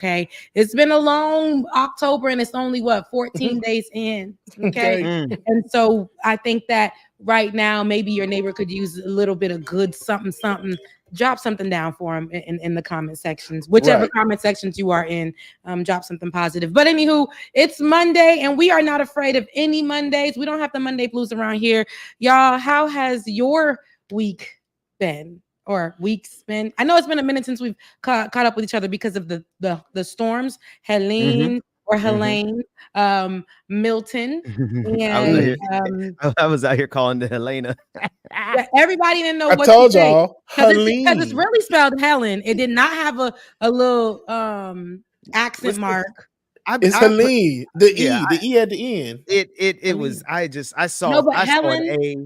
Okay. It's been a long October and it's only 14 days in. Okay. And so I think that right now, maybe your neighbor could use a little bit of good something, something. Drop something down for him in the comment sections, whichever comment sections you are in. Drop something positive. But anywho, it's Monday and we are not afraid of any Mondays. We don't have the Monday blues around here. Y'all, how has your week been? Or weeks been? I know it's been a minute since we've caught up with each other because of the storms. Helene or Helene, Milton, and I was out here calling the Helena. everybody didn't know I what told to say y'all, because it's really spelled Helen. It did not have a little accent mark. It's Helene. The E at the end. It was. I saw an A.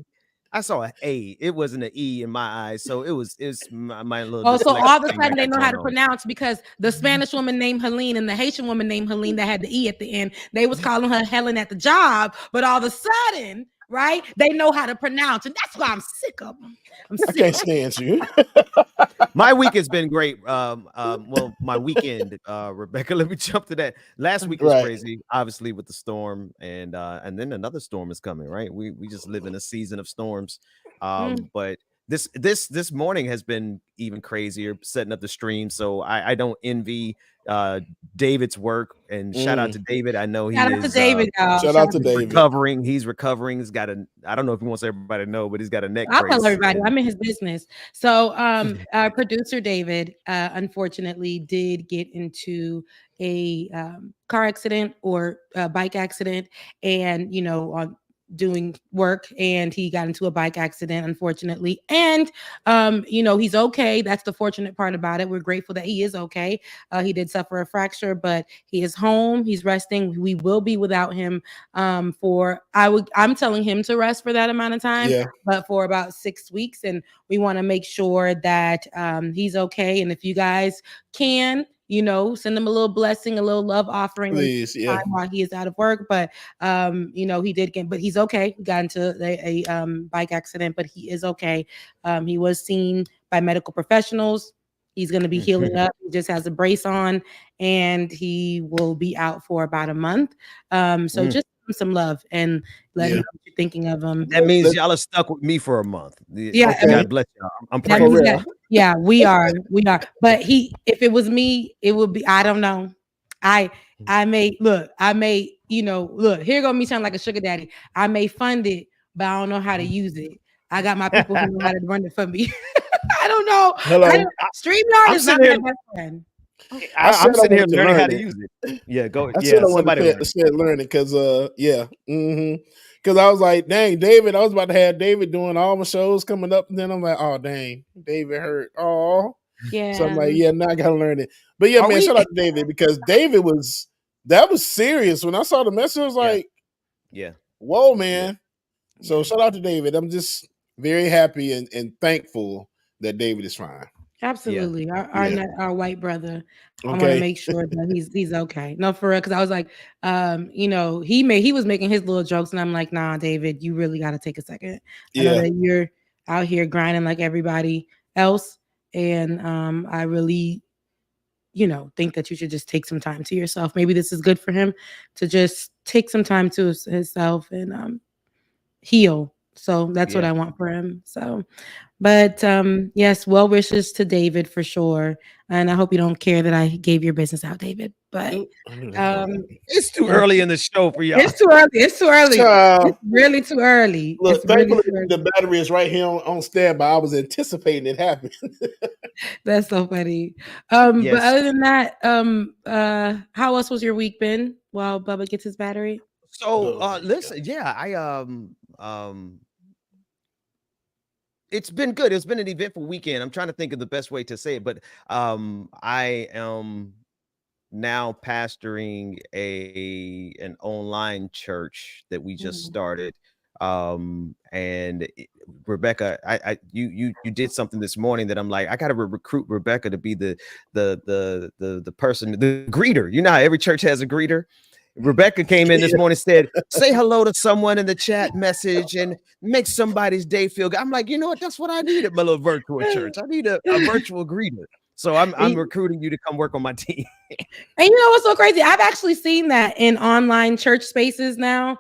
I saw an A. It wasn't an E in my eyes, so it's my little. Oh, so all of a sudden they know how to pronounce because the Spanish woman named Helene and the Haitian woman named Helene that had the E at the end. They was calling her Helen at the job, but all of a sudden, right? They know how to pronounce, and that's why I'm sick of them. I can't stand you. My week has been great. Well, my weekend, Rebecca. Let me jump to that. Last week was crazy, obviously with the storm, and then another storm is coming. Right, we just live in a season of storms. But this morning has been even crazier, setting up the stream. So I don't envy David's work, and shout out to David. I know shout out to David. Shout out to David. He's recovering. He's got I don't know if he wants everybody to know, but he's got a neck I'll brace. tell everybody. I'm in his business. So our producer David unfortunately did get into a car accident or a bike accident, and on doing work, and he got into a bike accident, unfortunately. And he's okay. That's the fortunate part about it. We're grateful that he is okay. He did suffer a fracture, but he is home. He's resting. We will be without him I'm telling him to rest for that amount of time, but for about 6 weeks. And we want to make sure that he's okay. And if you guys can, send him a little blessing, a little love offering, please, while he is out of work. But he did get, but he's okay. He got into a bike accident, but he is okay. He was seen by medical professionals. He's going to be healing up. He just has a brace on, and he will be out for about a month. So just some love and let him know what you're thinking of him. That means y'all are stuck with me for a month. Yeah, God bless y'all. I'm praying. Yeah, we are. But if it was me, it would be. I don't know. I may look. Here go me sound like a sugar daddy. I may fund it, but I don't know how to use it. I got my people who know how to run it for me. I don't know. Hello. StreamYard is not my best friend. I'm sitting here learning how to use it. Yeah, go. Somebody said learn it because because I was like, dang, David. I was about to have David doing all my shows coming up, and then I'm like, oh dang, David hurt. Oh, yeah. So I'm like, now I gotta learn it. But man, shout out to David because David was serious. When I saw the message, I was like, whoa, man. Yeah. So shout out to David. I'm just very happy and thankful that David is fine. Absolutely. Our white brother. I want to make sure that he's okay. No, for real. Cause I was like, he was making his little jokes and I'm like, nah, David, you really got to take a second. I know that you're out here grinding like everybody else. And I really, think that you should just take some time to yourself. Maybe this is good for him to just take some time to himself and heal. So that's what I want for him. So, but yes, well wishes to David for sure. And I hope you don't care that I gave your business out, David. But it's too early in the show for y'all. It's too early. It's really too early. Look, thankfully the battery is right here on standby. I was anticipating it happening. That's so funny. But other than that, how else was your week been while Bubba gets his battery? So listen, it's been good. It's been an eventful weekend. I'm trying to think of the best way to say it, but I am now pastoring an online church that we just started. And Rebecca, you did something this morning that I'm like, I gotta recruit Rebecca to be the person, the greeter. You know how every church has a greeter. Rebecca came in this morning, said, say hello to someone in the chat message and make somebody's day feel good. I'm like, you know what? That's what I need at my little virtual church. I need a virtual greeter. So I'm recruiting you to come work on my team. And you know what's so crazy? I've actually seen that in online church spaces now.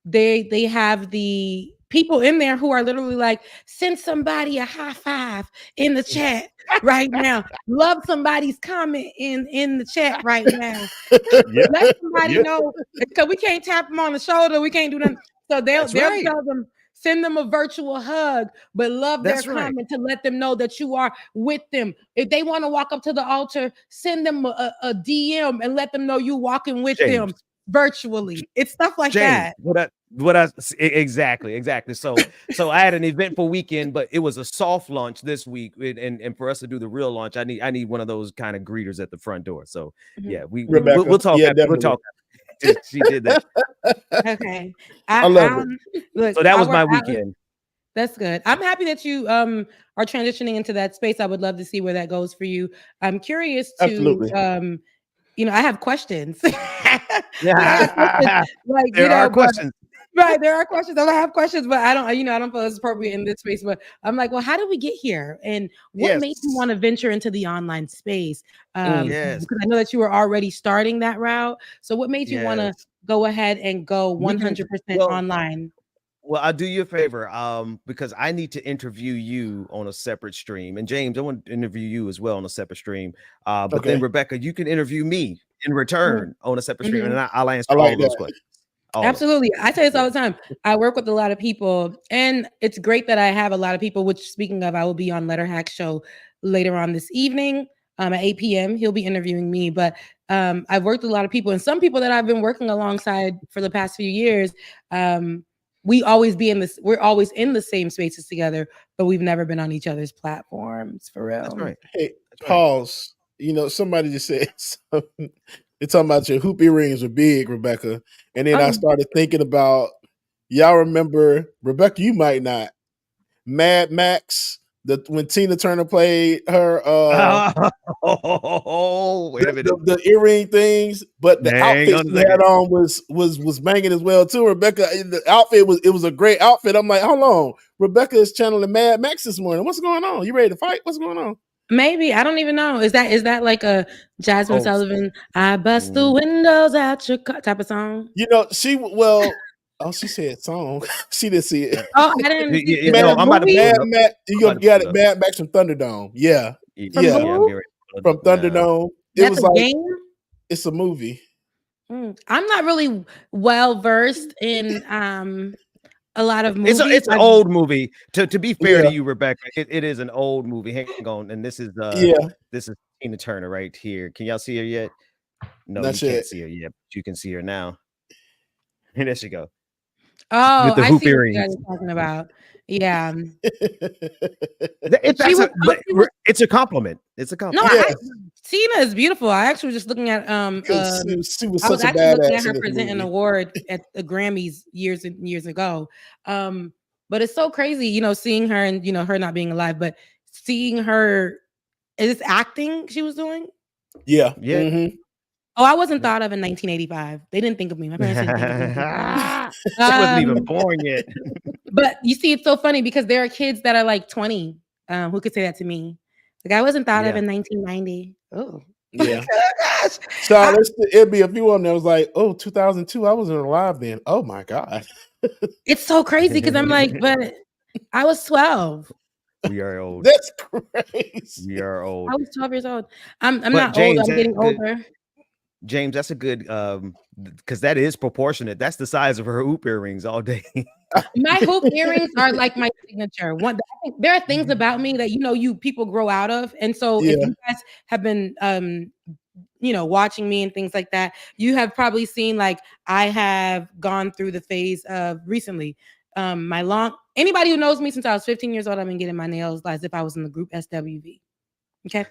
They have the people in there who are literally like, send somebody a high five in the chat right now. Love somebody's comment in the chat right now. Let somebody know, because we can't tap them on the shoulder. We can't do nothing. So they'll tell them, send them a virtual hug, but love their comment to let them know that you are with them. If they want to walk up to the altar, send them a DM and let them know you walking with them virtually. It's stuff like that. Exactly. So I had an eventful weekend, but it was a soft launch this week, and for us to do the real launch, I need one of those kind of greeters at the front door. So yeah, we'll talk. Yeah, we'll talk. She did that. Okay, I love it. Look, so that was my weekend. That's good. I'm happy that you are transitioning into that space. I would love to see where that goes for you. I'm curious to Absolutely. I have questions. Yeah. Like, there are questions. Right, there are questions. I have questions, but I don't feel it's appropriate in this space. But I'm like, well, how did we get here? And what made you want to venture into the online space? Because I know that you were already starting that route. So what made you want to go ahead and go 100% online? Well, I'll do you a favor, because I need to interview you on a separate stream. And James, I want to interview you as well on a separate stream. But then Rebecca, you can interview me in return on a separate stream, and I'll answer all those questions. Absolutely. I say this all the time. I work with a lot of people, and it's great that I have a lot of people, which, speaking of, I will be on Letterhack Show later on this evening at 8 p.m. He'll be interviewing me, but I've worked with a lot of people, and some people that I've been working alongside for the past few years, we're always in the same spaces together, but we've never been on each other's platforms for real. That's right. Hey, pause. Somebody just said something. They're talking about your hoop earrings are big, Rebecca. And then I started thinking about, y'all remember, Rebecca, you might not, Mad Max, when Tina Turner played her wait a minute. The earring things, but the outfit she had on was banging as well too. Rebecca, the outfit was a great outfit. I'm like, hold on, Rebecca is channeling Mad Max this morning. What's going on? You ready to fight? What's going on? Maybe. I don't even know. Is that like a Jasmine Sullivan, I bust the windows out your car type of song? She said song. She didn't see it. Oh, I didn't see it. I'm about to Mad Max. You got it. Mad Max from Thunderdome. Yeah. From Thunderdome. It was like game? It's a movie. I'm not really well versed in a lot of movies. It's an old movie. To be fair to you, Rebecca, it is an old movie. Hang on, and this is Tina Turner right here. Can y'all see her yet? No, you can't see her yet. But you can see her now. And there she go. Oh, with the hoop earrings. What you guys are talking about. Yeah. It's a compliment. It's a compliment. No, Tina is beautiful. I actually was just looking at she was I was such actually a looking at badass her present an award at the Grammys years and years ago. But it's so crazy, seeing her and her not being alive, but seeing her, is this acting she was doing? Yeah. Mm-hmm. Oh, I wasn't thought of in 1985. They didn't think of me. My parents didn't think of me. I wasn't even born yet. But you see, it's so funny because there are kids that are like 20 who could say that to me. Like, I wasn't thought of in 1990. Oh. Yeah. Oh, gosh. So it'd be a few of them that was like, 2002, I wasn't alive then. Oh, my God. It's so crazy because I'm like, but I was 12. We are old. That's crazy. We are old. I was 12 years old. I'm not James, old. I'm getting older. James, that's a good because that is proportionate. That's the size of her hoop earrings all day. My hoop earrings are like my signature. I think there are things about me that people grow out of, and so if you guys have been watching me and things like that, you have probably seen like I have gone through the phase of recently. Anybody who knows me since I was 15 years old, I've been getting my nails as if I was in the group SWV. Okay.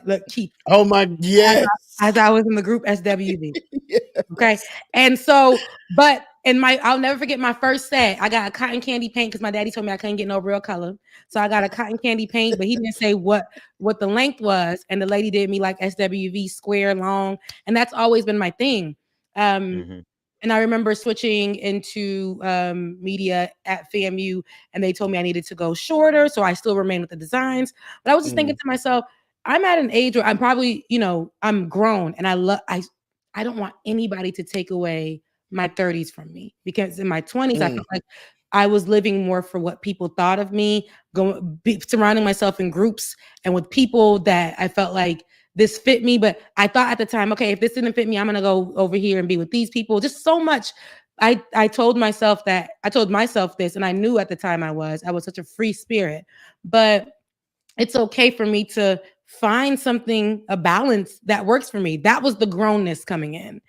Look, Keith. Oh my, yes. As I was in the group SWV. Yes. Okay. And so, I'll never forget my first set. I got a cotton candy paint because my daddy told me I couldn't get no real color. So I got a cotton candy paint, but he didn't say what the length was. And the lady did me like SWV square long. And that's always been my thing. And I remember switching into media at FAMU, and they told me I needed to go shorter. So I still remain with the designs. But I was just thinking to myself, I'm at an age where I'm probably, I'm grown, and I don't want anybody to take away my 30s from me, because in my 20s, I felt like I was living more for what people thought of me, surrounding myself in groups and with people that I felt like this fit me. But I thought at the time, okay, if this didn't fit me, I'm gonna go over here and be with these people. Just so much. I told myself this, and I knew at the time I was such a free spirit. But it's okay for me to find something, a balance that works for me. That was the grownness coming in.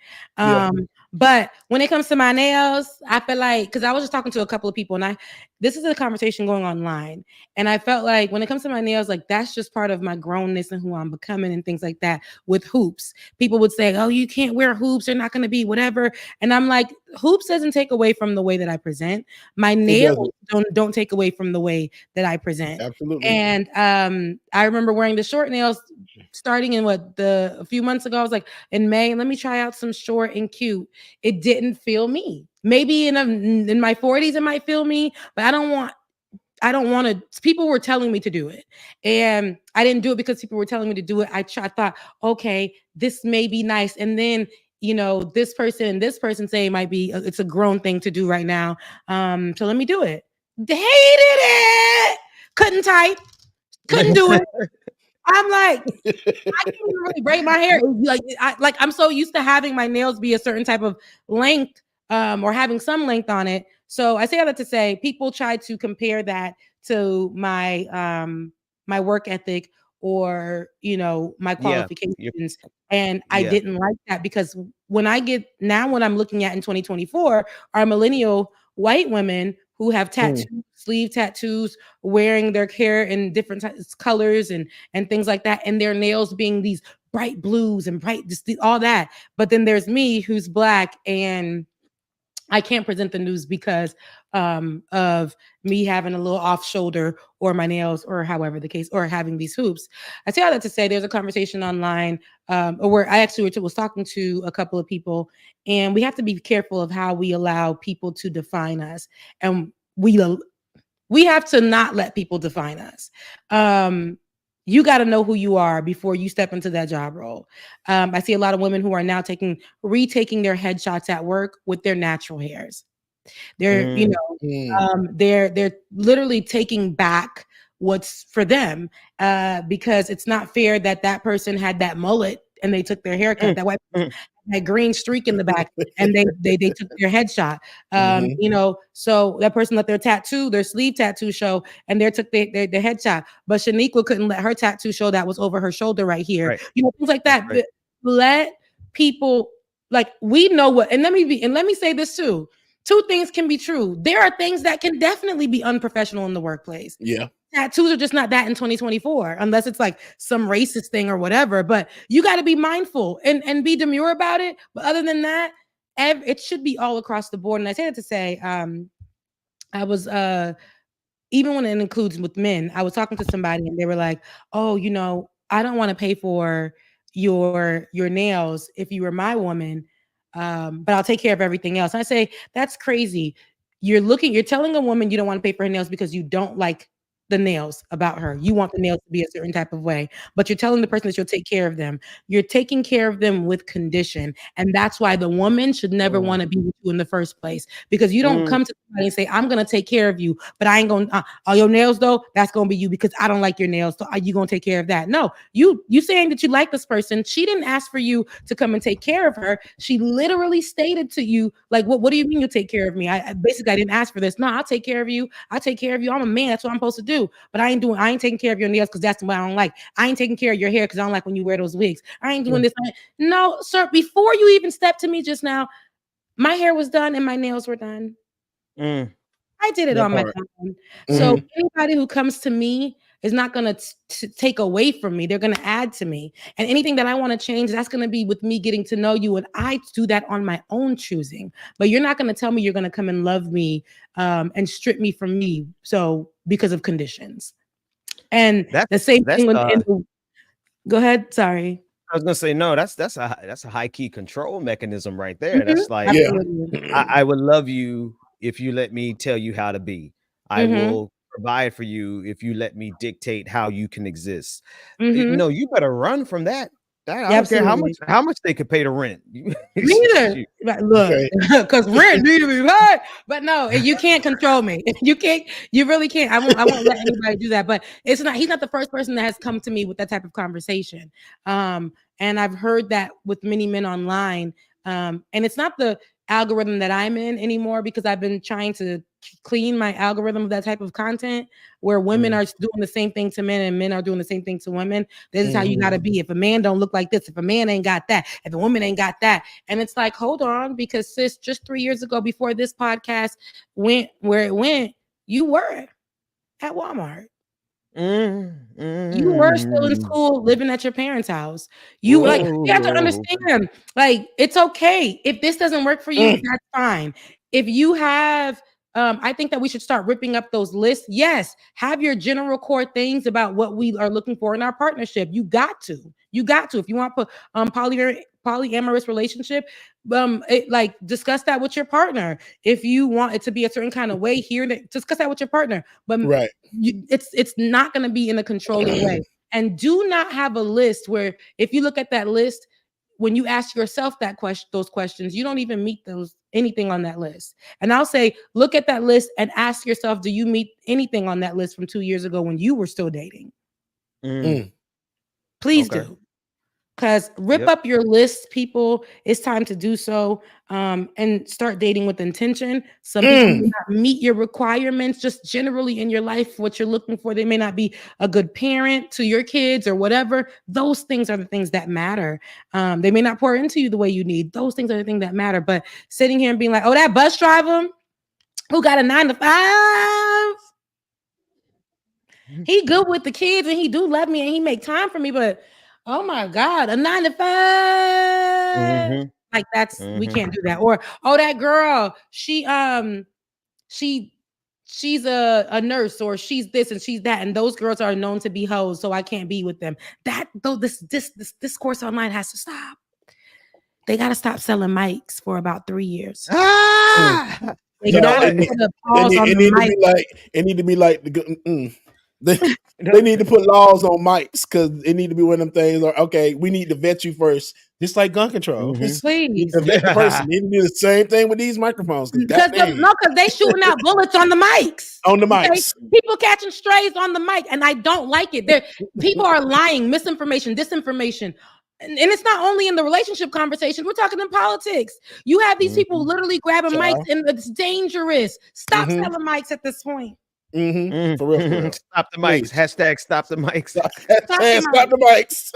But when it comes to my nails, I feel like, because I was just talking to a couple of people, and this is a conversation going online, and I felt like when it comes to my nails, like that's just part of my grownness and who I'm becoming and things like that. With hoops, people would say, oh, you can't wear hoops, they're not going to be whatever. And I'm like, hoops doesn't take away from the way that I present. My nails don't take away from the way that I present. Absolutely. And I remember wearing the short nails starting in a few months ago. I was like, in May, let me try out some short and cute. It didn't feel me. Maybe in my 40s it might feel me, but I don't want to. People were telling me to do it, and I didn't do it because people were telling me to do it. I thought, okay, this may be nice, and then this person and this person say it might be it's a grown thing to do right now. So let me do it. Hated it. Couldn't type. Couldn't do it. I'm like, I can't even really braid my hair. I'm so used to having my nails be a certain type of length, or having some length on it. So I say all that to say, people try to compare that to my work ethic, or my qualifications. And I didn't like that, because when I'm looking at in 2024 are millennial white women who have tattoos, sleeve tattoos, wearing their hair in different colors and things like that, and their nails being these bright blues and bright, just all that. But then there's me, who's Black, and I can't present the news because of me having a little off shoulder, or my nails, or however the case, or having these hoops. I say all that to say, there's a conversation online, where I actually was talking to a couple of people, and we have to be careful of how we allow people to define us, and we have to not let people define us. You got to know who you are before you step into that job role. I see a lot of women who are now retaking their headshots at work with their natural hairs. They're, they're literally taking back what's for them, because it's not fair that person had that mullet and they took their haircut. That white person had that green streak in the back, and they took their headshot. So that person let their sleeve tattoo show, and they took their headshot. But Shaniqua couldn't let her tattoo show that was over her shoulder right here. Right. Things like that. Right. Let people, like, we know what. And let me say this too. Two things can be true. There are things that can definitely be unprofessional in the workplace. Yeah. Tattoos are just not that in 2024, unless it's like some racist thing or whatever. But you got to be mindful and be demure about it. But other than that, it should be all across the board. And I say that to say, I was even when it includes with men, I was talking to somebody and they were like, oh, I don't want to pay for your nails if you were my woman, but I'll take care of everything else. And I say, that's crazy. You're telling a woman you don't want to pay for her nails because you don't like the nails about her. You want the nails to be a certain type of way, but you're telling the person that you'll take care of them. You're taking care of them with condition. And that's why the woman should never want to be with you in the first place, because you don't come to somebody and say, I'm going to take care of you, but I ain't going to, your nails though, that's going to be you because I don't like your nails. So are you going to take care of that? No, you saying that you like this person. She didn't ask for you to come and take care of her. She literally stated to you, like, what do you mean you'll take care of me? I didn't ask for this. No, I'll take care of you. I'll take care of you. I'm a man. That's what I'm supposed to do. But I ain't taking care of your nails because that's what I don't like. I ain't taking care of your hair because I don't like when you wear those wigs. I ain't doing this. No, sir, before you even stepped to me just now, my hair was done and my nails were done. I did it on my own. So anybody who comes to me is not going to take away from me. They're going to add to me. And anything that I want to change, that's going to be with me getting to know you. And I do that on my own choosing. But you're not going to tell me you're going to come and love me and strip me from me. So because of conditions. And the same thing go ahead. Sorry. I was gonna say, no, that's a high key control mechanism right there. That's like, I would love you if you let me tell you how to be. I will provide for you if you let me dictate how you can exist. No, you better run from that. I don't care how much they could pay the rent. Me either. Look, because rent need to be paid. But no, you can't control me. You can't. You really can't. I won't let anybody do that. But it's not. He's not the first person that has come to me with that type of conversation. And I've heard that with many men online. And it's not the algorithm that I'm in anymore, because I've been trying to clean my algorithm of that type of content where women are doing the same thing to men and men are doing the same thing to women. This is how you got to be. If a man don't look like this, if a man ain't got that, if a woman ain't got that. And it's like, hold on, because sis, just 3 years ago, before this podcast went where it went, you were at Walmart. You were still in school, living at your parents' house. You have to understand, like, it's okay if this doesn't work for you. That's fine. If you have, I think that we should start ripping up those lists. Yes, have your general core things about what we are looking for in our partnership. You got to. If you want to put polyamorous relationship, like, discuss that with your partner. If you want it to be a certain kind of way here, discuss that with your partner. But it's not going to be in a controlling way. And do not have a list where, if you look at that list, when you ask yourself those questions, you don't even meet anything on that list. And I'll say, look at that list and ask yourself, do you meet anything on that list from 2 years ago when you were still dating? Please do. Because rip up your list, people. It's time to do so, and start dating with intention. Some people may not meet your requirements just generally in your life, what you're looking for. They may not be a good parent to your kids or whatever. Those things are the things that matter. They may not pour into you the way you need. Those things are the things that matter. But sitting here and being like, oh, that bus driver who got a 9 to 5, he good with the kids and he do love me and he make time for me, but oh my God, a 9 to 5. Like, we can't do that. Or, oh, that girl, she's a nurse, or she's this and she's that, and those girls are known to be hoes, so I can't be with them. This course online has to stop. They got to stop selling mics for about 3 years. They need to be like the they need to put laws on mics, because it need to be one of them things. Or, okay, we need to vet you first, just like gun control. Please, the vet person need to do the same thing with these microphones. Because they shooting out bullets on the mics. Okay? People catching strays on the mic, and I don't like it. People are lying, misinformation, disinformation. And it's not only in the relationship conversation. We're talking in politics. You have these people literally grabbing mics, and it's dangerous. Stop selling mics at this point. For real. Stop the mics. Hashtag stop the mics. Stop the mics.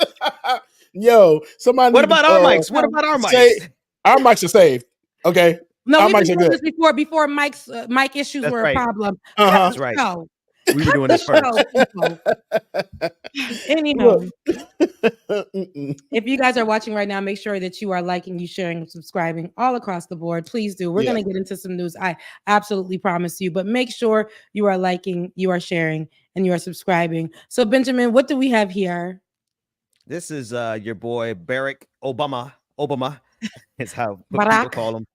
Yo, somebody. What about our mics? What about our mics? Our mics are saved. Okay. No, we've been doing this before mic issues were a problem. That's right. No. We were doing this first. Anyhow, if you guys are watching right now, make sure that you are liking, you sharing, and subscribing all across the board. Please do. We're going to get into some news. I absolutely promise you. But make sure you are liking, you are sharing, and you are subscribing. So, Benjamin, what do we have here? This is your boy Barack Obama. Obama is how people call him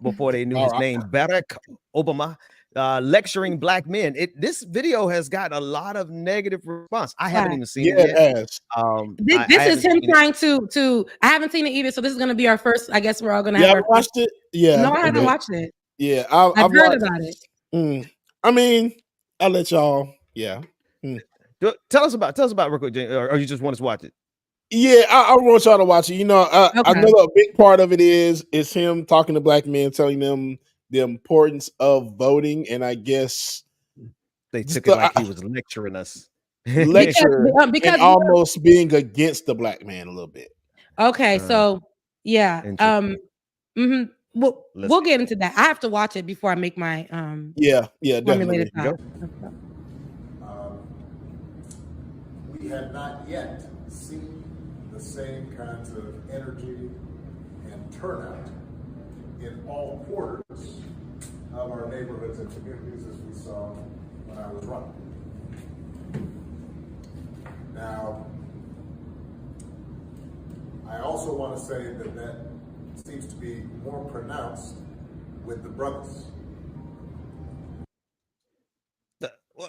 before they knew his name. Barack Obama. Lecturing black men. This video has got a lot of negative response. I haven't even seen it yet. This is him trying to. I haven't seen it either, so this is going to be our first. I guess we're all going to have. Watched it. Yeah, no, I haven't watched it. Yeah, I've heard about it. I mean, I'll let y'all. Yeah. Tell us about real quick, or you just want us to watch it? Yeah, I want y'all to watch it. You know, I know a big part of it is him talking to black men, telling them the importance of voting, and I guess they took it like he was lecturing us. Because almost being against the black man a little bit. Okay, so yeah, we'll get into that. I have to watch it before I make my definitely. We have not yet seen the same kinds of energy and turnout in all quarters of our neighborhoods and communities as we saw when I was running. Now, I also want to say that seems to be more pronounced with the brothers.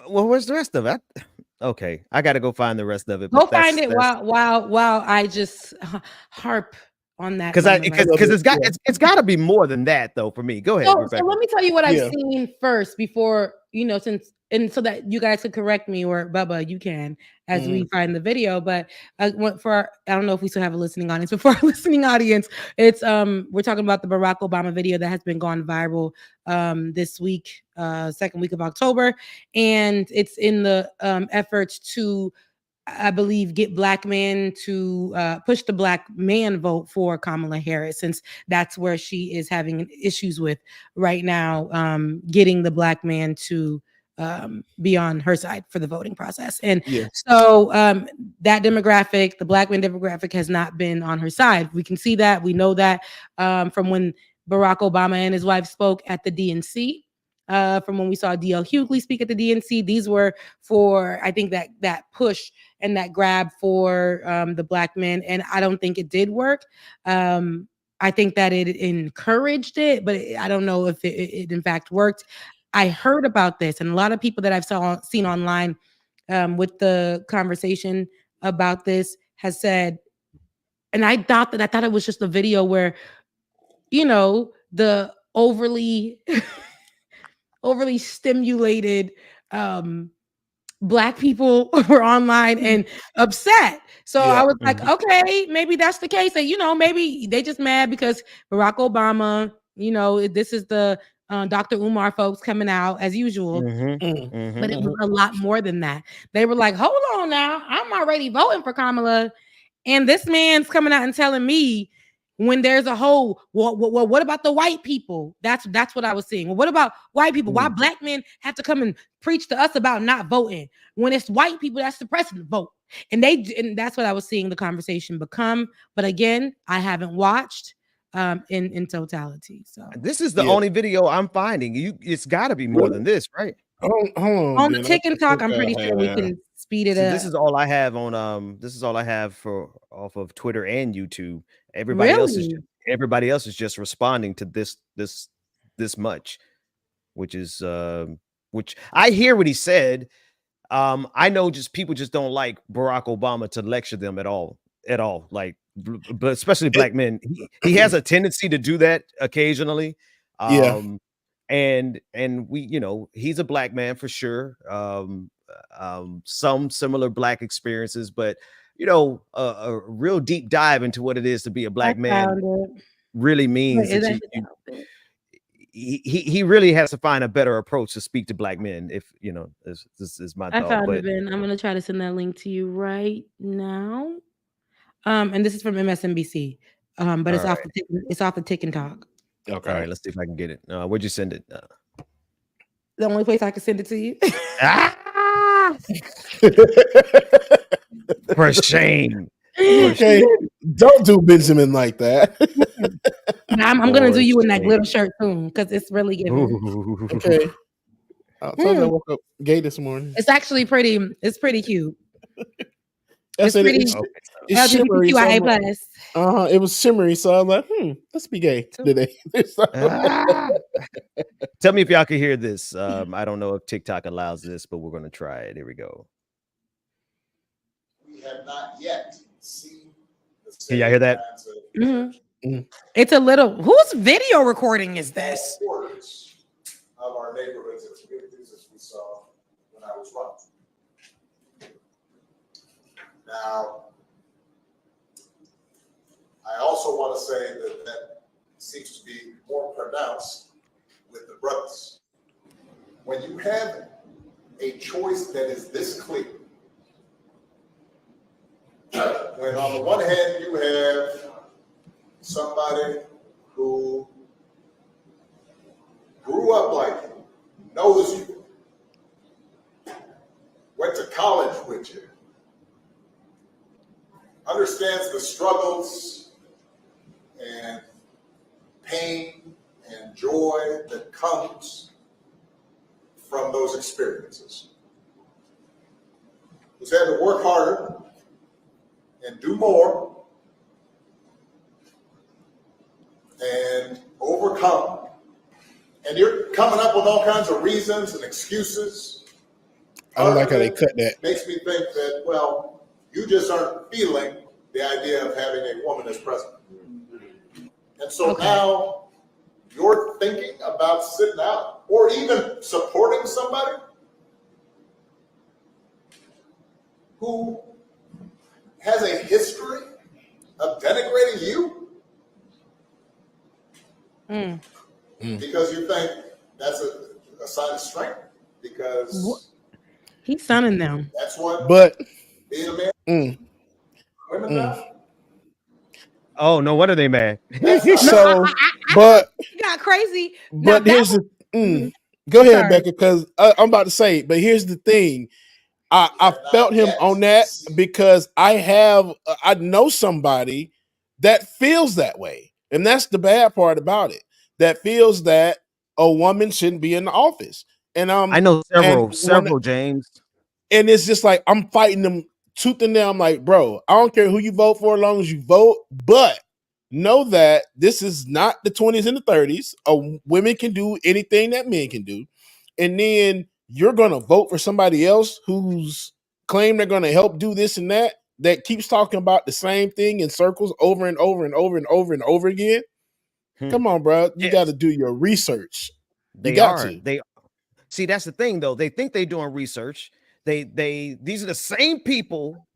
Well, where's the rest of it? Okay, I got to go find the rest of it. Go But find it while I just harp on that because it's got to be more than that though for me. Go ahead, Rebecca. So let me tell you what I've seen first before, so that you guys could correct me, or Bubba, you can, as we find the video. But I don't know if we still have a listening audience, but for our listening audience, it's we're talking about the Barack Obama video that has been gone viral this week, second week of October, and it's in the efforts to, I believe, get black men to push the black man vote for Kamala Harris, since that's where she is having issues with right now, getting the black man to be on her side for the voting process. And so that demographic, the black man demographic, has not been on her side. We can see that. We know that from when Barack Obama and his wife spoke at the DNC. From when we saw D.L. Hughley speak at the DNC, these were for, I think, that push and that grab for the black men, and I don't think it did work. I think that it encouraged it, but I don't know if it in fact worked. I heard about this, and a lot of people that I've seen online with the conversation about this has said, and I thought it was just a video where, the overly stimulated black people were online and upset. So I was like, okay, maybe that's the case. And, maybe they just mad because Barack Obama, this is the Dr. Umar folks coming out as usual. But it was a lot more than that. They were like, hold on now, I'm already voting for Kamala, and this man's coming out and telling me, when there's a whole, what about the white people? That's what I was seeing. Well, what about white people? Why black men have to come and preach to us about not voting when it's white people that's suppressing the vote? And that's what I was seeing the conversation become. But again, I haven't watched in totality. So this is the only video I'm finding. It's got to be more than this, right? Hold on, on the TikTok, I'm pretty sure we can speed it up. This is all I have on this is all I have off of Twitter and YouTube. Everybody else is just responding to this much, which is which I hear what he said. I know just people just don't like Barack Obama to lecture them at all. Like, but especially black men. He has a tendency to do that occasionally. And we, he's a black man for sure. Some similar black experiences, but a real deep dive into what it is to be a black man really means that he really has to find a better approach to speak to black men. If this is my thought. I'm gonna try to send that link to you right now. And this is from MSNBC. But it's off the Tick and Talk. Okay. All right, let's see if I can get it. Where'd you send it? The only place I can send it to you. For shame. Okay, don't do Benjamin like that. I'm gonna do you in that glitter shirt soon, because it's really giving. Okay. I woke up gay this morning. It's actually pretty. It's pretty cute. It's pretty. It's shimmery. So it was shimmery, so I was like, let's be gay today. Tell me if y'all can hear this. I don't know if TikTok allows this, but we're gonna try it. Here we go. We have not yet seen the same. Can y'all hear that? It's a little. Whose video recording is this? Quarters of our neighborhoods and communities, as we saw when I was running. Now, I also want to say that seems to be more pronounced with the brothers. When you have a choice that is this clear, when on the one hand you have somebody who grew up like you, knows you, went to college with you, understands the struggles and pain and joy that comes from those experiences, who's had to work harder and do more and overcome. And you're coming up with all kinds of reasons and excuses. I don't like how they cut that. Makes me think that, well, you just aren't feeling the idea of having a woman as president. And so now you're thinking about sitting out or even supporting somebody who has a history of denigrating you because you think that's a sign of strength, because he's sunning them. that's what being a man women now. Oh, no wonder they mad. So, but you got crazy. But here's the go ahead, Becca, because I'm about to say. But here's the thing: I felt him on that because I know somebody that feels that way, and that's the bad part about it. That feels that a woman shouldn't be in the office, and I know several, James. And it's just like I'm fighting them tooth and nail. I'm like, bro, I don't care who you vote for, as long as you vote. But know that this is not the 20s and the 30s. Women can do anything that men can do. And then you're going to vote for somebody else who's claim they're going to help do this and that keeps talking about the same thing in circles over and over and over and over and over again. Come on, bro. You got to do your research. They see, that's the thing, though. They think they're doing research. These are the same people.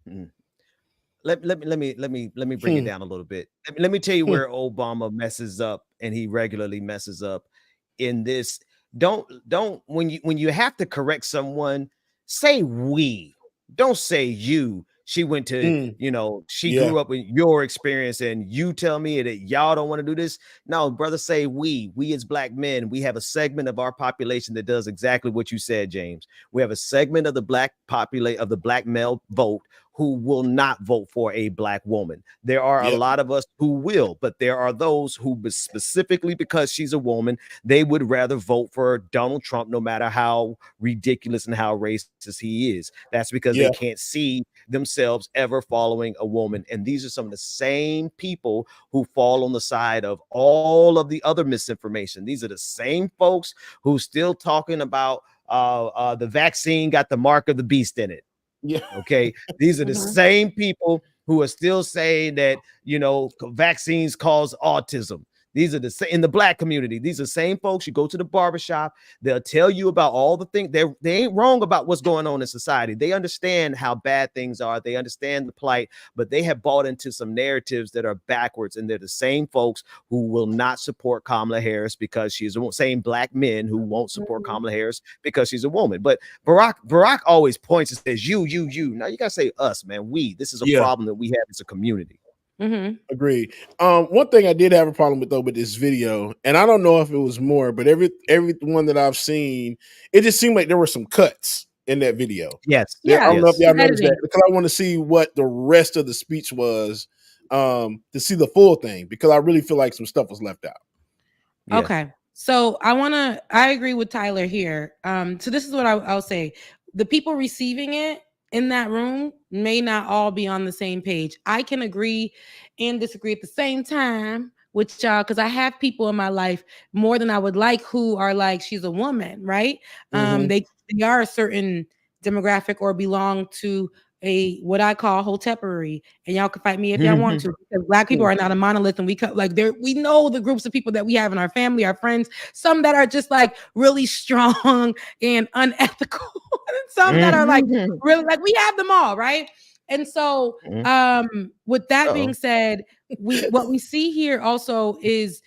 Let me bring it down a little bit. Let me tell you where Obama messes up, and he regularly messes up in this. Don't when you have to correct someone, say we. Don't say you. She went to, she grew up with your experience, and you tell me that y'all don't want to do this. No, brother, say we as black men, we have a segment of our population that does exactly what you said, James. We have a segment of the black male vote who will not vote for a black woman. There are a lot of us who will, but there are those who specifically because she's a woman, they would rather vote for Donald Trump, no matter how ridiculous and how racist he is. That's because they can't see themselves ever following a woman. And these are some of the same people who fall on the side of all of the other misinformation. These are the same folks who still talking about the vaccine got the mark of the beast in it. Yeah. Okay. These are the same people who are still saying that, vaccines cause autism. These are in the black community. These are the same folks. You go to the barbershop, they'll tell you about all the things. They ain't wrong about what's going on in society. They understand how bad things are. They understand the plight, but they have bought into some narratives that are backwards. And they're the same folks who will not support Kamala Harris because she's a woman. Same black men who won't support Kamala Harris because she's a woman. But Barack always points and says, you. Now you gotta say us, man. We. This is a problem that we have as a community. Agreed. One thing I did have a problem with though with this video, and I don't know if it was more, but every one that I've seen, it just seemed like there were some cuts in that video. Yes. I don't know if y'all noticed that, because I want to see what the rest of the speech was, to see the full thing, because I really feel like some stuff was left out. Okay. So I agree with Tyler here. So this is what I'll say. The people receiving it in that room may not all be on the same page. I can agree and disagree at the same time with y'all, because I have people in my life more than I would like who are like, she's a woman, right? They are a certain demographic or belong to what I call hotepery, and y'all can fight me if y'all want to, because black people are not a monolith, and we know the groups of people that we have in our family, our friends, some that are just like really strong and unethical, and some that are like really, like, we have them all, right? And so with that being said, what we see here also is,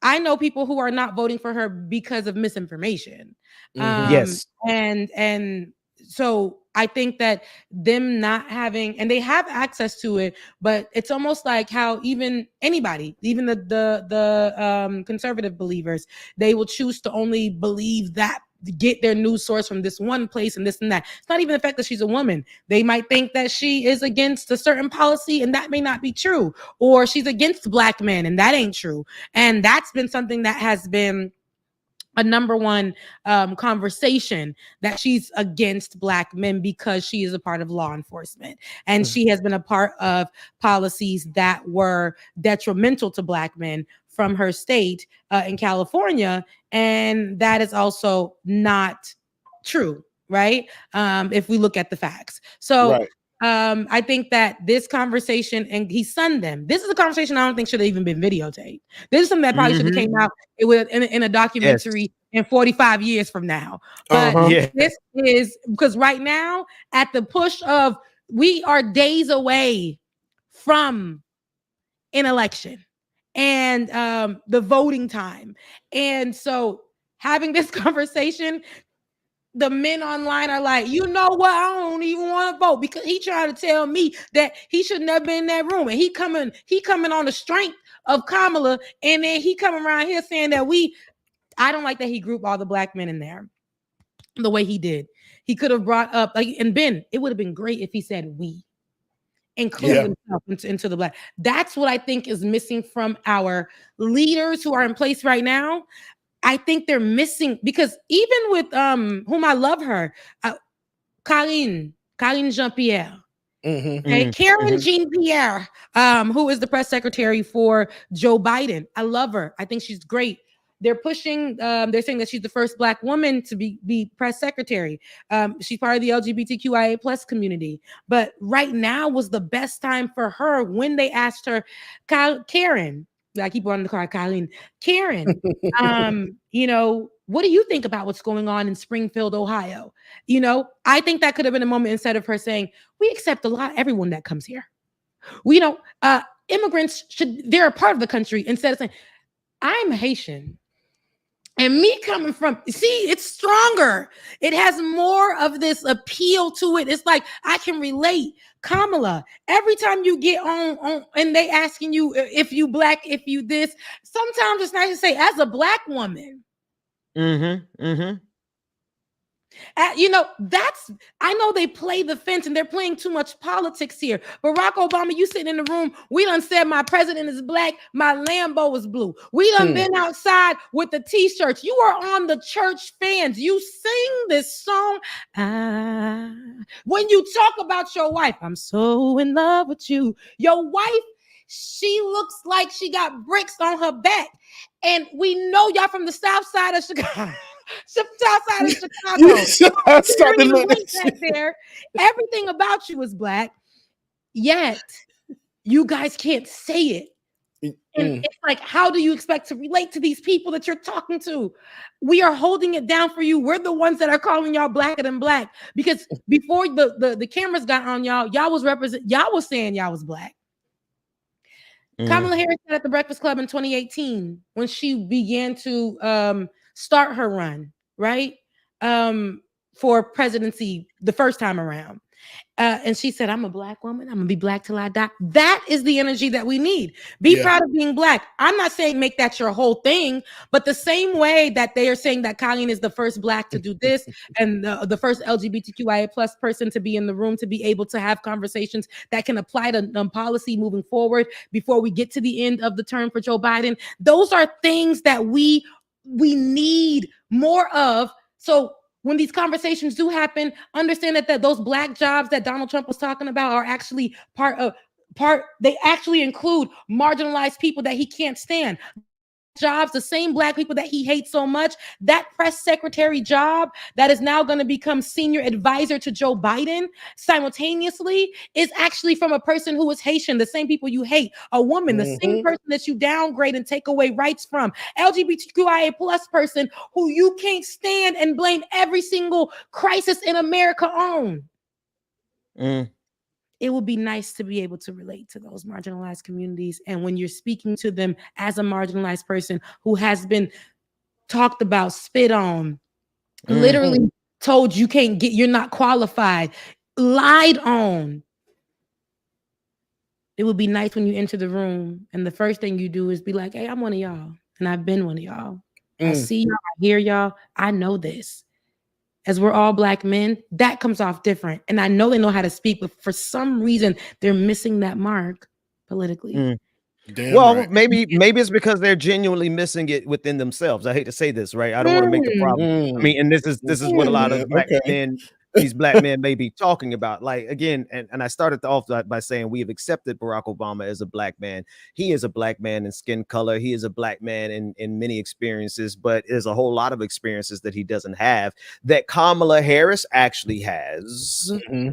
I know people who are not voting for her because of misinformation. Yes. And so I think that them not having, and they have access to it, but it's almost like how even anybody, even the conservative believers, they will choose to only believe that, get their news source from this one place and this and that. It's not even the fact that she's a woman. They might think that she is against a certain policy, and that may not be true, or she's against black men, and that ain't true. And that's been something that has been a number one conversation, that she's against black men because she is a part of law enforcement, and she has been a part of policies that were detrimental to black men from her state in California, and that is also not true, right? If we look at the facts. So right. I think that this conversation, and he sunned them. This is a conversation I don't think should have even been videotaped. This is something that probably should have came out in a documentary in 45 years from now. But this is because right now, at the push of, we are days away from an election and the voting time. And so having this conversation, the men online are like, you know what? I don't even want to vote because he tried to tell me that he should never been in that room. And he coming on the strength of Kamala. And then he coming around here saying that I don't like that he grouped all the black men in there the way he did. He could have brought up, like, and Ben, it would have been great if he said we, include himself into the black. That's what I think is missing from our leaders who are in place right now. I think they're missing, because even with whom I love her, Karine Jean-Pierre. Okay, Karen Jean-Pierre, who is the press secretary for Joe Biden. I love her. I think she's great. They're pushing, they're saying that she's the first black woman to be press secretary. She's part of the LGBTQIA plus community. But right now was the best time for her when they asked her, Karen, I keep wanting to call her Karen, you know, what do you think about what's going on in Springfield, Ohio? You know, I think that could have been a moment, instead of her saying, we accept everyone that comes here. We don't, immigrants they're a part of the country, instead of saying, I'm Haitian. And me coming from, see, it's stronger. It has more of this appeal to it. It's like, I can relate. Kamala, every time you get on and they asking you if you black, if you this, sometimes it's nice to say, as a black woman. You know, I know they play the fence and they're playing too much politics here. Barack Obama, you sitting in the room, we done said my president is black, my Lambo is blue. We done been outside with the t-shirts. You are on the church fans. You sing this song. When you talk about your wife, I'm so in love with you. Your wife, she looks like she got bricks on her back. And we know y'all from the south side of Chicago. Outside of Chicago. There. Everything about you is black, yet you guys can't say it. And it's like, how do you expect to relate to these people that you're talking to? We are holding it down for you. We're the ones that are calling y'all blacker than black, because before the cameras got on y'all was saying y'all was black. Kamala Harris said at the Breakfast Club in 2018, when she began to start her run, right? For presidency the first time around. And she said, I'm a black woman. I'm gonna be black till I die. That is the energy that we need. Be proud of being black. I'm not saying make that your whole thing, but the same way that they are saying that Colleen is the first black to do this and the first LGBTQIA plus person to be in the room, to be able to have conversations that can apply to policy moving forward before we get to the end of the term for Joe Biden. Those are things that we need more of. So when these conversations do happen, understand that those black jobs that Donald Trump was talking about are actually they actually include marginalized people that he can't stand. Jobs, the same black people that he hates so much, that press secretary job that is now going to become senior advisor to Joe Biden simultaneously is actually from a person who is Haitian, the same people you hate, a woman, the same person that you downgrade and take away rights from, LGBTQIA plus person who you can't stand and blame every single crisis in America on. It would be nice to be able to relate to those marginalized communities. And when you're speaking to them as a marginalized person who has been talked about, spit on, literally told you can't get, you're not qualified, lied on. It would be nice when you enter the room and the first thing you do is be like, hey, I'm one of y'all. And I've been one of y'all. I see y'all, I hear y'all. I know this. As we're all black men, that comes off different. And I know they know how to speak, but for some reason, they're missing that mark politically. Well, maybe it's because they're genuinely missing it within themselves. I hate to say this, right? I don't want to make the problem. I mean, and this is what a lot of black men these black men may be talking about. Like, again, and I started off by saying we have accepted Barack Obama as a black man. He is a black man in skin color. He is a black man in many experiences, but there's a whole lot of experiences that he doesn't have that Kamala Harris actually has. Mm-hmm.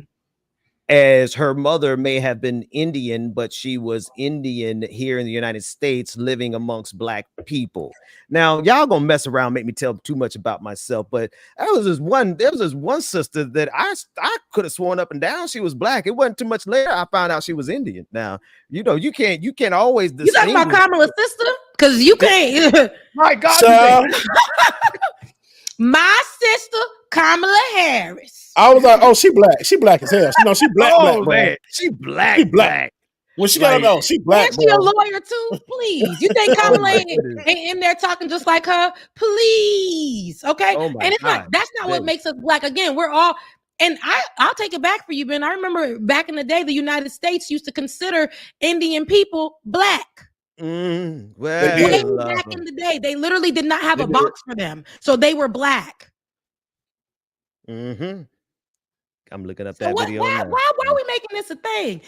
As her mother may have been Indian, but she was Indian here in the United States, living amongst black people. Now, y'all gonna mess around, make me tell too much about myself, but there was this one sister that I could have sworn up and down she was black. It wasn't too much later I found out she was Indian. Now, you can't always distinguish. You talking about Kamala's sister? Because you can't. My God. My sister, Kamala Harris. I was like, oh, she black. She black as hell. No, she black, black, man. She black. Well, she gotta know she black. Is she a lawyer too? Please. You think Kamala ain't in there talking just like her? Please. Okay. And it's like that's not what makes us black. Again, we're all. And I'll take it back for you, Ben. I remember back in the day, the United States used to consider Indian people black. Well, back in the day, they literally did not have a box for them, so they were black. Mm-hmm. I'm looking up that video. Why are we making this a thing?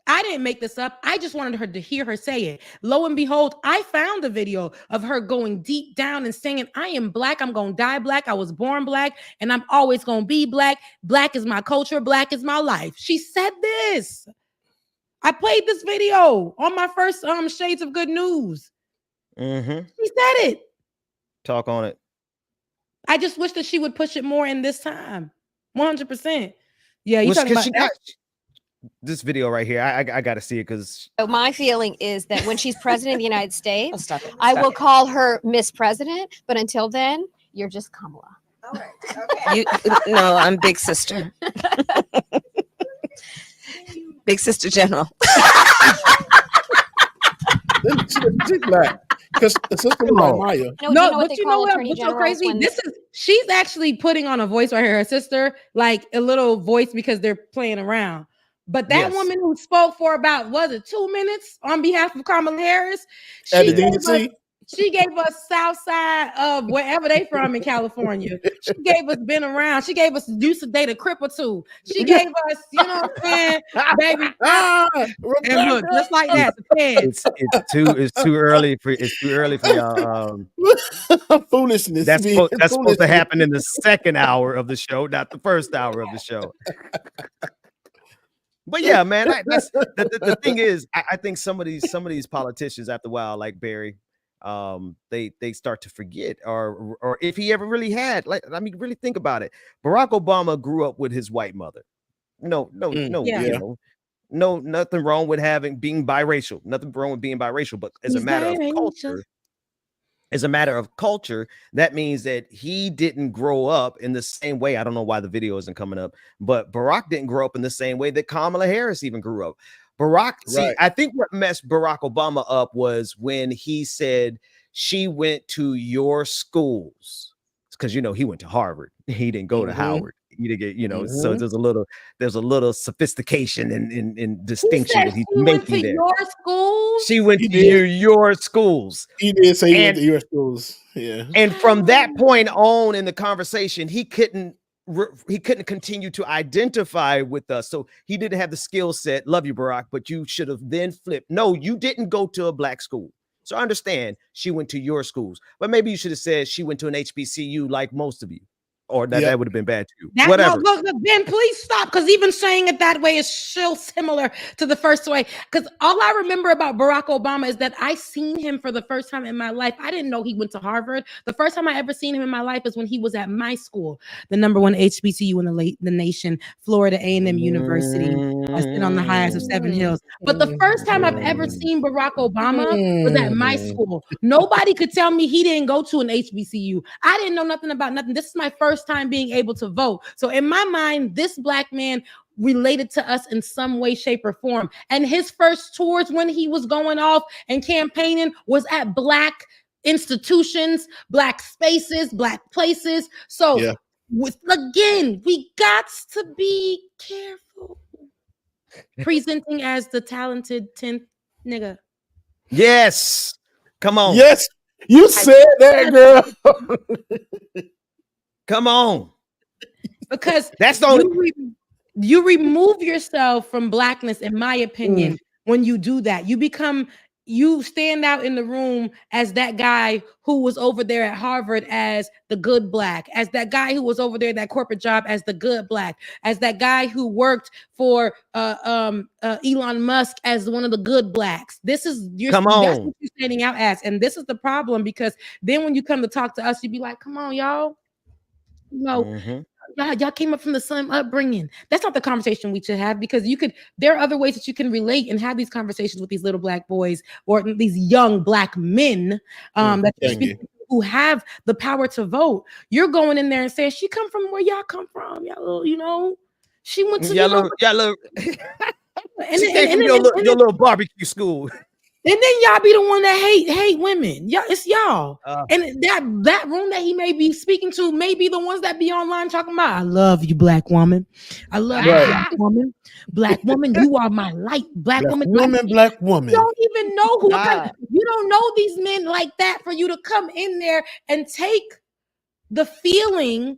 I didn't make this up. I just wanted her to hear her say it. Lo and behold, I found a video of her going deep down and saying, I am black. I'm going to die black. I was born black and I'm always going to be black. Black is my culture. Black is my life. She said this. I played this video on my first Shades of Good News. Mm-hmm. She said it. Talk on it. I just wish that she would push it more in this time. 100%. Yeah, you talking about that? This video right here. I got to see it because. So my feeling is that when she's president of the United States, I will call her Miss President. But until then, you're just Kamala. All right. Okay. No, I'm Big Sister. Big Sister General. She's black. Because the sister was Maya. But you know what's so crazy? She's actually putting on a voice right here. Her sister, like a little voice because they're playing around. But that woman who spoke for about, was it 2 minutes on behalf of Kamala Harris? She gave us South Side of wherever they from in California. She gave us been around. She gave us used to date a crip or two. She gave us, you know what I'm saying, baby. And look, just like that. It's too early for y'all. Foolishness. That's supposed to happen in the second hour of the show, not the first hour of the show. But yeah, man, that's the thing is, I think some of these politicians after a while, like Barry, they start to forget, or if he ever really had, like, I mean, really think about it. Barack Obama grew up with his white mother. No, nothing wrong with being biracial. Nothing wrong with being biracial, but as a matter of culture, that means that he didn't grow up in the same way. I don't know why the video isn't coming up, but Barack didn't grow up in the same way that Kamala Harris even grew up. Barack, I think what messed Barack Obama up was when he said she went to your schools, because he went to Harvard. He didn't go to Howard. He didn't get, so there's a little sophistication in distinction that he's making there. Your schools? She went to your schools. He did say he went to your schools. Yeah. And from that point on in the conversation, he couldn't continue to identify with us. So he didn't have the skill set. Love you, Barack, but you should have then flipped. No, you didn't go to a black school. So I understand she went to your schools, but maybe you should have said she went to an HBCU like most of you. Or that would have been bad too. Whatever. Look, Ben, please stop, because even saying it that way is still similar to the first way. Because all I remember about Barack Obama is that I seen him for the first time in my life. I didn't know he went to Harvard. The first time I ever seen him in my life is when he was at my school, the #1 HBCU in the nation, Florida A&M University, sitting on the highest of 7 hills. But the first time I've ever seen Barack Obama was at my school. Nobody could tell me he didn't go to an HBCU. I didn't know nothing about nothing. This is my first time being able to vote. So in my mind, this black man related to us in some way, shape, or form. And his first tours when he was going off and campaigning was at black institutions, black spaces, black places. So again, we got to be careful. Presenting as the talented 10th nigga. Yes. Come on. Yes. You said that, girl. Come on. Because that's the only you remove yourself from blackness, in my opinion, when you do that. You stand out in the room as that guy who was over there at Harvard as the good black, as that guy who was over there in that corporate job as the good black, as that guy who worked for Elon Musk as one of the good blacks. That's what you're standing out as. And this is the problem, because then when you come to talk to us, you'd be like, come on, y'all. Y'all came up from the same upbringing. That's not the conversation we should have, because there are other ways that you can relate and have these conversations with these little black boys or these young black men that you're speaking to, who have the power to vote. You're going in there and saying, she come from where y'all come from. Y'all, she went to y'all she came from your little barbecue school. And then y'all be the one that hate women. Y'all, it's y'all. And that room that he may be speaking to may be the ones that be online talking about, I love you, black woman. I love you, black woman. Black woman, you are my light. Black woman. Black woman. You don't even know who you don't know these men like that for you to come in there and take the feeling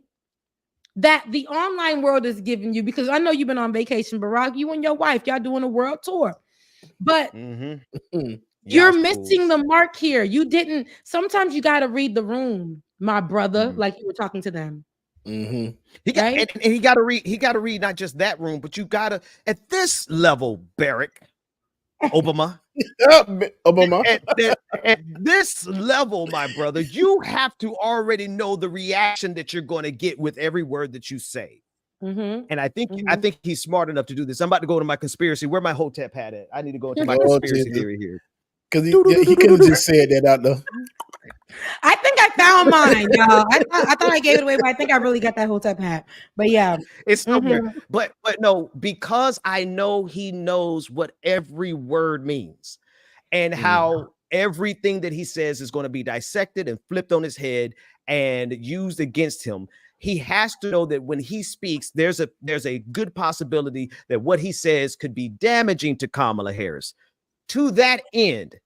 that the online world is giving you. Because I know you've been on vacation, Barack. You and your wife, y'all doing a world tour. But you're missing the mark here. You didn't. Sometimes you got to read the room, my brother, like you were talking to them. He got to read. He got to read not just that room, but you got to, at this level, Barack Obama. At this level, my brother, you have to already know the reaction that you're going to get with every word that you say. And I think he's smart enough to do this. I'm about to go to my conspiracy. Where my Hotep hat at? I need to go into my conspiracy theory here. Because he could have just said that out there. I think I found mine, y'all. I thought I gave it away, but I think I really got that Hotep hat. But yeah, it's somewhere. But no, because I know he knows what every word means and how everything that he says is going to be dissected and flipped on his head and used against him. He has to know that when he speaks, there's a good possibility that what he says could be damaging to Kamala Harris. To that end,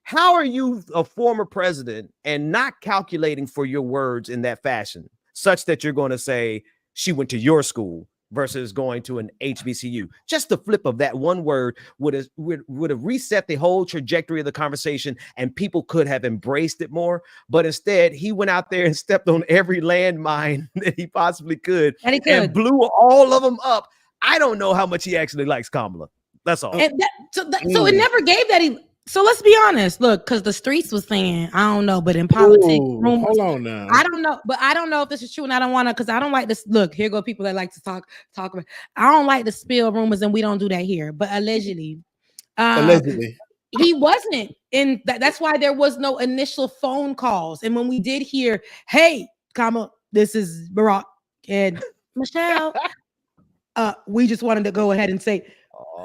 how are you a former president and not calculating for your words in that fashion, such that you're going to say she went to your school versus going to an HBCU? Just the flip of that one word would have reset the whole trajectory of the conversation, and people could have embraced it more. But instead, he went out there and stepped on every landmine that he possibly could and blew all of them up. I don't know how much he actually likes Kamala. That's all. And so it never gave that. So let's be honest. Look, because the streets was saying, I don't know, but in politics, hold on now. I don't know, but I don't know if this is true, and I don't want to, because I don't like this. Look, here go people that like to talk about. I don't like to spill rumors, and we don't do that here. But allegedly, he wasn't in. That's why there was no initial phone calls. And when we did hear, hey, this is Barack and Michelle, we just wanted to go ahead and say,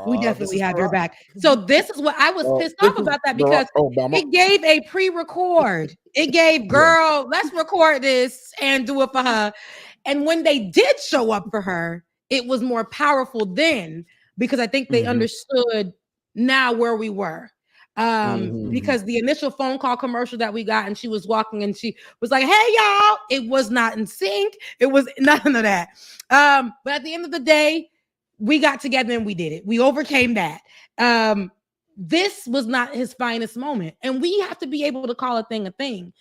we definitely have your back. So this is what I was pissed off about, that because it gave a pre-record. It gave, girl, let's record this and do it for her. And when they did show up for her, it was more powerful then, because I think they understood now where we were. Because the initial phone call commercial that we got, and she was walking and she was like, hey y'all, it was not in sync. It was none of that. But at the end of the day, we got together and we did it. We overcame that. This was not his finest moment. And we have to be able to call a thing.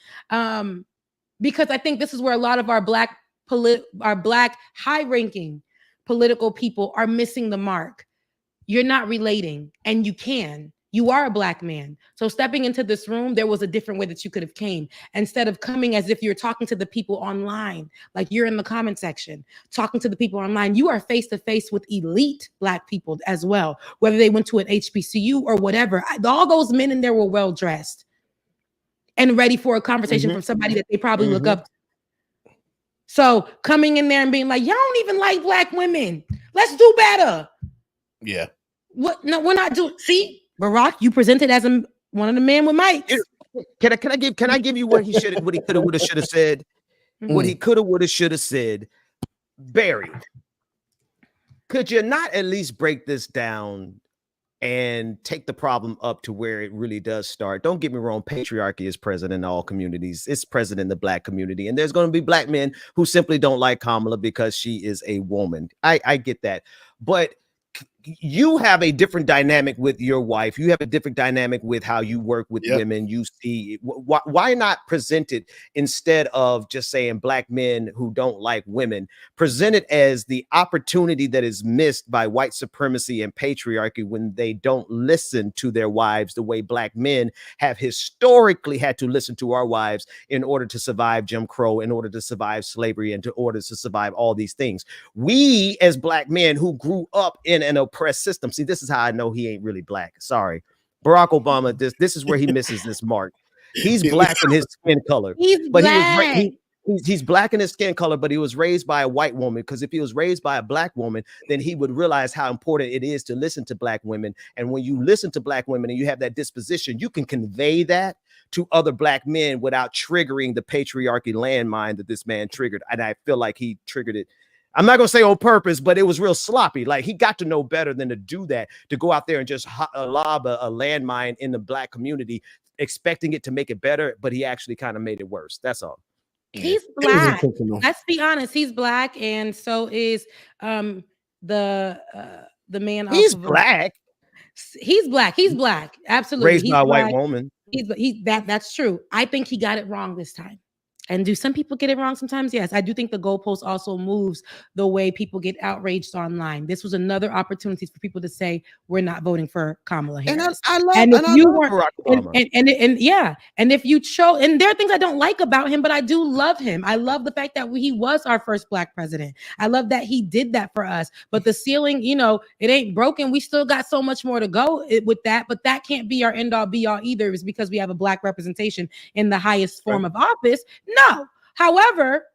Because I think this is where a lot of our black high-ranking political people are missing the mark. You're not relating, and you can. You are a black man. So stepping into this room, there was a different way that you could have came. Instead of coming as if you're talking to the people online, like you're in the comment section, talking to the people online, you are face-to-face with elite black people as well, whether they went to an HBCU or whatever. All those men in there were well-dressed and ready for a conversation from somebody that they probably look up to. So coming in there and being like, y'all don't even like black women. Let's do better. Yeah. What? No, we're not doing. See? Barack, you presented as one of the men with mics. Can I give you what he could have, would have, should have said? What he could have, would have, should have said. Barry, could you not at least break this down and take the problem up to where it really does start. Don't get me wrong, patriarchy is present in all communities. It's present in the Black community. And there's going to be Black men who simply don't like Kamala because she is a woman. I get that. But you have a different dynamic with your wife. You have a different dynamic with how you work with women. You see, why not present it instead of just saying Black men who don't like women? Present it as the opportunity that is missed by white supremacy and patriarchy when they don't listen to their wives the way Black men have historically had to listen to our wives in order to survive Jim Crow, in order to survive slavery, and in order to survive all these things. We as Black men who grew up in an oppressed system. See, this is how I know he ain't really Black. Sorry. Barack Obama, this is where he misses this mark. He's Black in his skin color. He's Black in his skin color, but he was raised by a white woman, because if he was raised by a Black woman, then he would realize how important it is to listen to Black women. And when you listen to Black women and you have that disposition, you can convey that to other Black men without triggering the patriarchy landmine that this man triggered. And I feel like he triggered it. I'm not going to say on purpose, but it was real sloppy. Like, he got to know better than to do that, to go out there and just lob a landmine in the Black community, expecting it to make it better. But he actually kind of made it worse. That's all. He's Black. Let's be honest. He's Black. And so is the man. He's Black. He's Black. He's Black. Absolutely. Raised by a white woman. That's true. I think he got it wrong this time. And do some people get it wrong sometimes? Yes. I do think the goalpost also moves the way people get outraged online. This was another opportunity for people to say, we're not voting for Kamala Harris. And if you chose, and there are things I don't like about him, but I do love him. I love the fact that he was our first Black president. I love that he did that for us. But the ceiling, it ain't broken. We still got so much more to go with that. But that can't be our end all be all either, is because we have a Black representation in the highest form of office. No. However,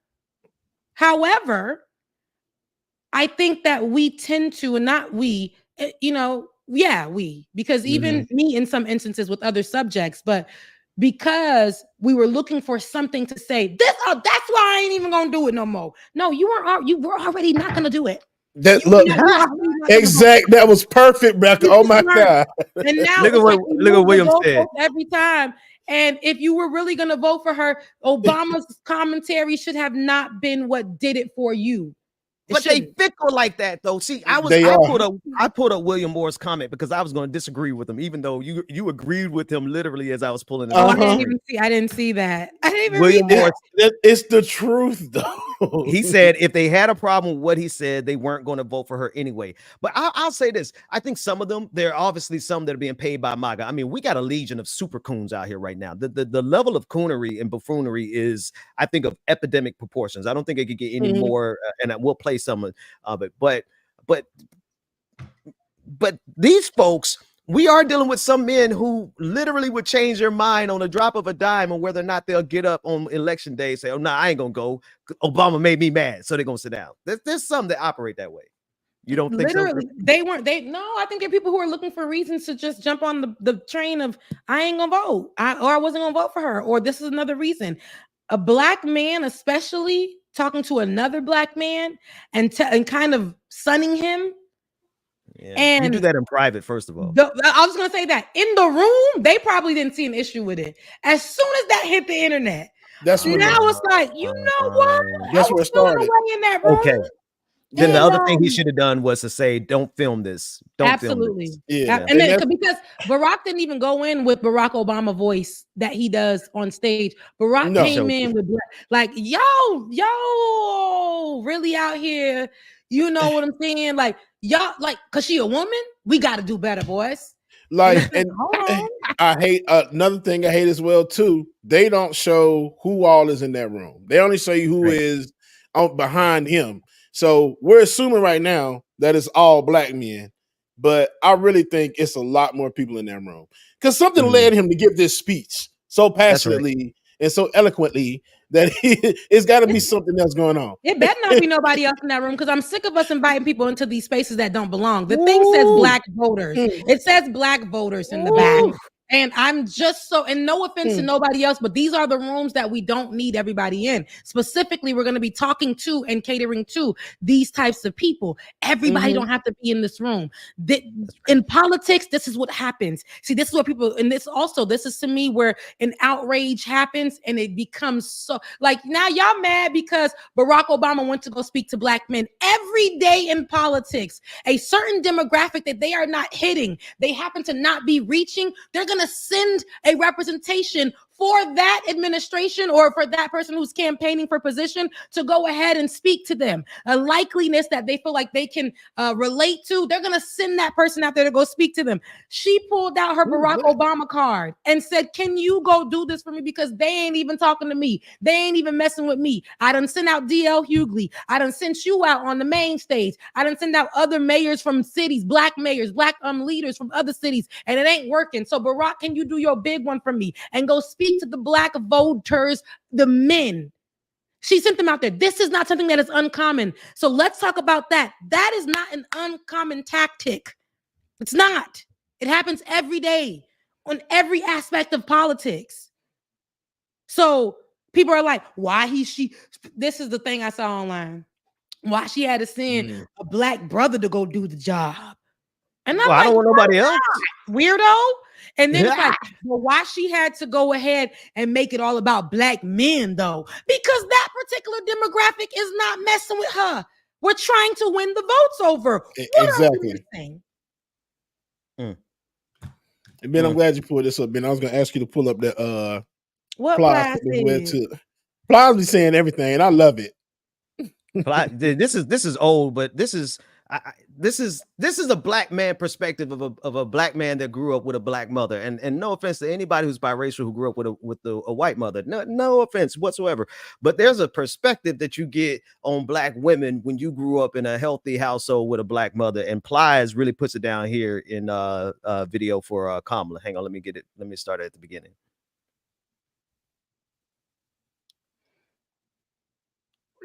I think that we tend to, and not we, because even me in some instances with other subjects, but because we were looking for something to say, that's why I ain't even gonna do it no more. No, you were already not gonna do it. That was perfect, Becca. Oh my God. And now look at William said every time. And if you were really going to vote for her, Obama's commentary should have not been what did it for you. But they fickle like that, though. See, I pulled up William Moore's comment because I was going to disagree with him, even though you agreed with him literally as I was pulling it. I didn't see that. I didn't even William read Moore. It's the truth, though. He said if they had a problem with what he said, they weren't going to vote for her anyway. But I'll say this: I think some of them, there are obviously some that are being paid by MAGA. I mean, we got a legion of super coons out here right now. The level of coonery and buffoonery is, I think, of epidemic proportions. I don't think it could get any more. And we'll play some of it, but these folks, we are dealing with some men who literally would change their mind on a drop of a dime on whether or not they'll get up on election day and say, oh no, I ain't gonna go, Obama made me mad, so they're gonna sit down. There's some that operate that way. You don't think literally so? No, I think there are people who are looking for reasons to just jump on the train of I ain't gonna vote, or I wasn't gonna vote for her, or this is another reason. A Black man, especially talking to another Black man and kind of sunning him. Yeah. And you do that in private, first of all. I was going to say that in the room, they probably didn't see an issue with it. As soon as that hit the internet, it's like, you know what? That's where it started. In that room. Okay. Then the other thing he should have done was to say, don't film this. Don't film this. Yeah. And then, because Barack didn't even go in with Barack Obama voice that he does on stage. Barack came in with like, yo, really out here. You know what I'm saying? Like, y'all, like, cause she a woman, we got to do better, boys. Like, and I hate another thing I hate as well too. They don't show who all is in that room. They only show you who is behind him. So we're assuming right now that it's all Black men, but I really think it's a lot more people in that room because something led him to give this speech so passionately and so eloquently that it's got to be something else going on. It better not be nobody else in that room because I'm sick of us inviting people into these spaces that don't belong. The thing says Black voters. It says Black voters in the back. And I'm just so, and no offense to nobody else, but these are the rooms that we don't need everybody in. Specifically, we're going to be talking to and catering to these types of people. Everybody don't have to be in this room. In politics, this is what happens. See, this is what people, and this is to me where an outrage happens and it becomes so, like, now y'all mad because Barack Obama went to go speak to black men. Every day in politics, a certain demographic that they are not hitting, they happen to not be reaching, they're going to send a representation for that administration or for that person who's campaigning for position to go ahead and speak to them. A likeliness that they feel like they can relate to, they're going to send that person out there to go speak to them. She pulled out her Barack Obama card and said, can you go do this for me? Because they ain't even talking to me. They ain't even messing with me. I done sent out D.L. Hughley. I done sent you out on the main stage. I done sent out other mayors from cities, black mayors, black leaders from other cities, and it ain't working. So Barack, can you do your big one for me and go speak to the black voters, the men? She sent them out there. This is not something that is uncommon. So let's talk about that. That is not an uncommon tactic. It's not. It happens every day on every aspect of politics. So people are like, this is the thing I saw online. Why she had to send a black brother to go do the job. And I'm like, I don't want nobody else. Weirdo. And then it's like, well, why she had to go ahead and make it all about black men, though? Because that particular demographic is not messing with her. We're trying to win the votes over. Exactly. And Ben, I'm glad you pulled this up, Ben. I was going to ask you to pull up that what Plies too. Plies be saying everything, and I love it. This is old, but this is a black man perspective of a black man that grew up with a black mother, and no offense to anybody who's biracial who grew up with a white mother, no offense whatsoever, but there's a perspective that you get on black women when you grew up in a healthy household with a black mother, and Plies really puts it down here in video for Kamala. Hang on, let me start at the beginning.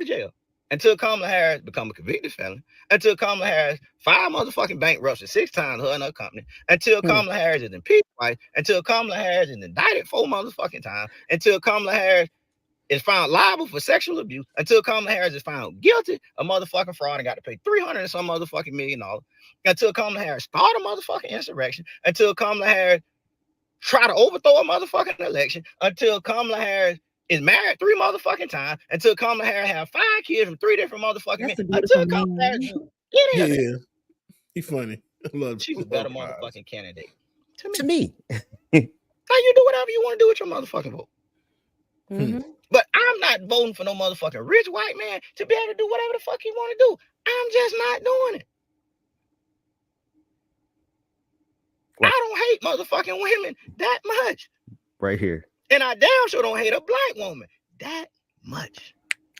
Jail until Kamala Harris become a convicted felon, until Kamala Harris 5 motherfucking bankruptcy 6 times, her and her company, until Kamala Harris is impeached twice, until Kamala Harris is indicted 4 motherfucking times, until Kamala Harris is found liable for sexual abuse, until Kamala Harris is found guilty of motherfucking fraud and got to pay $300 and some motherfucking million, until Kamala Harris start a motherfucking insurrection, until Kamala Harris try to overthrow a motherfucking election, until Kamala Harris is married 3 motherfucking times, until Kamala Harris have 5 kids from 3 different motherfucking men, until Kamala Harris he's funny. I love it. She's a better motherfucking candidate to me. How you do whatever you want to do with your motherfucking vote. But I'm not voting for no motherfucking rich white man to be able to do whatever the fuck he want to do. I'm just not doing it. I don't hate motherfucking women that much. Right here. And I damn sure don't hate a black woman that much.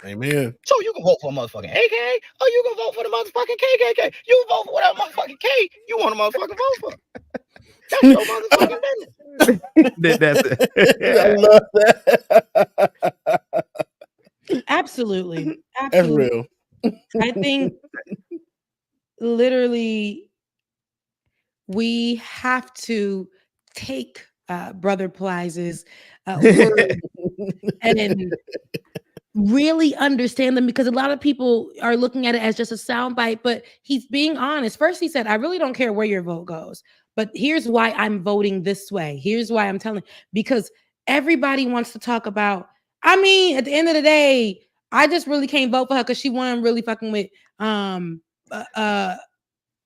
Amen. So you can vote for a motherfucking AKA or you can vote for the motherfucking KKK. You vote for whatever motherfucking K you want to motherfucking vote for. That's your motherfucking business. That's it. I love that. Absolutely. That's real. I think literally we have to take Brother Plies' words and really understand them, because a lot of people are looking at it as just a soundbite, but he's being honest. First, he said, I really don't care where your vote goes, but here's why I'm voting this way. Here's why I'm telling, because everybody wants to talk about, I mean, at the end of the day, I just really can't vote for her because she wasn't really fucking with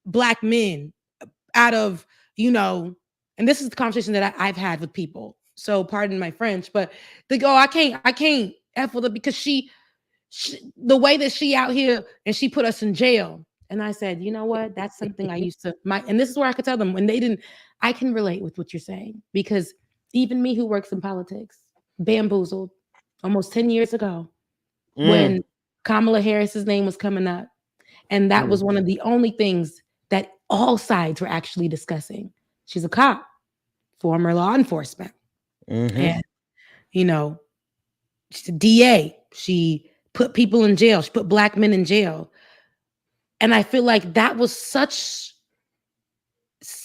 black men out of, and this is the conversation that I've had with people. So pardon my French, but they go, I can't F with her because she the way that she out here and she put us in jail. And I said, you know what? That's something I used to, and this is where I could tell them when they didn't, I can relate with what you're saying, because even me who works in politics, bamboozled almost 10 years ago when Kamala Harris's name was coming up. And that was one of the only things that all sides were actually discussing. She's a cop, former law enforcement. And, she's a DA. She put people in jail. She put black men in jail. And I feel like that was such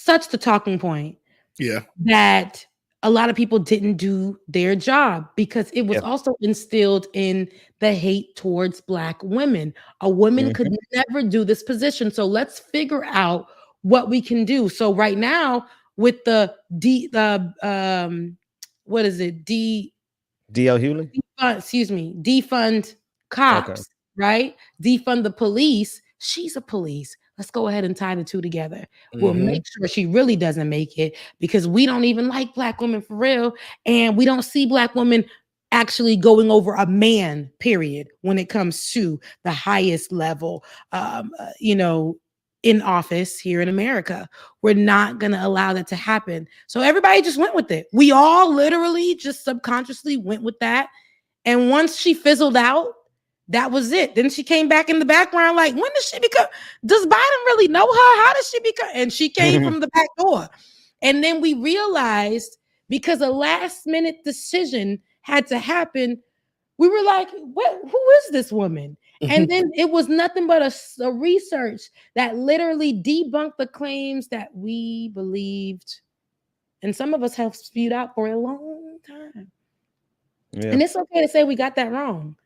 the talking point that a lot of people didn't do their job because it was also instilled in the hate towards Black women. A woman could never do this position. So let's figure out what we can do. So right now with the what is it? D.L. Hewley? Defund cops, right? Defund the police. She's a police. Let's go ahead and tie the two together. We'll make sure she really doesn't make it because we don't even like Black women for real. And we don't see Black women actually going over a man, period, when it comes to the highest level, in office here in America. We're not going to allow that to happen. So everybody just went with it. We all literally just subconsciously went with that. And once she fizzled out, that was it. Then she came back in the background like, when did she become? Does Biden really know her? How did she become? And she came from the back door. And then we realized because a last minute decision had to happen, we were like, who is this woman? And then it was nothing but a research that literally debunked the claims that we believed. And some of us have spewed out for a long time. Yeah. And it's okay to say we got that wrong.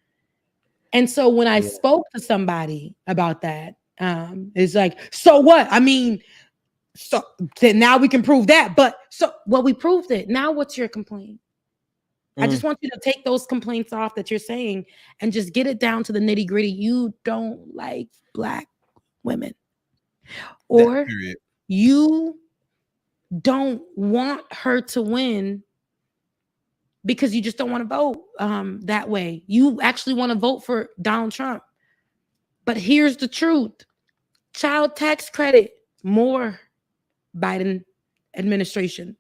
And so when I spoke to somebody about that, it's like, so what? I mean, so then now we can prove that. But we proved it. Now what's your complaint? I just want you to take those complaints off that you're saying and just get it down to the nitty gritty. You don't like Black women, or you don't want her to win because you just don't want to vote that way. You actually want to vote for Donald Trump. But here's the truth. Child tax credit, more Biden administration.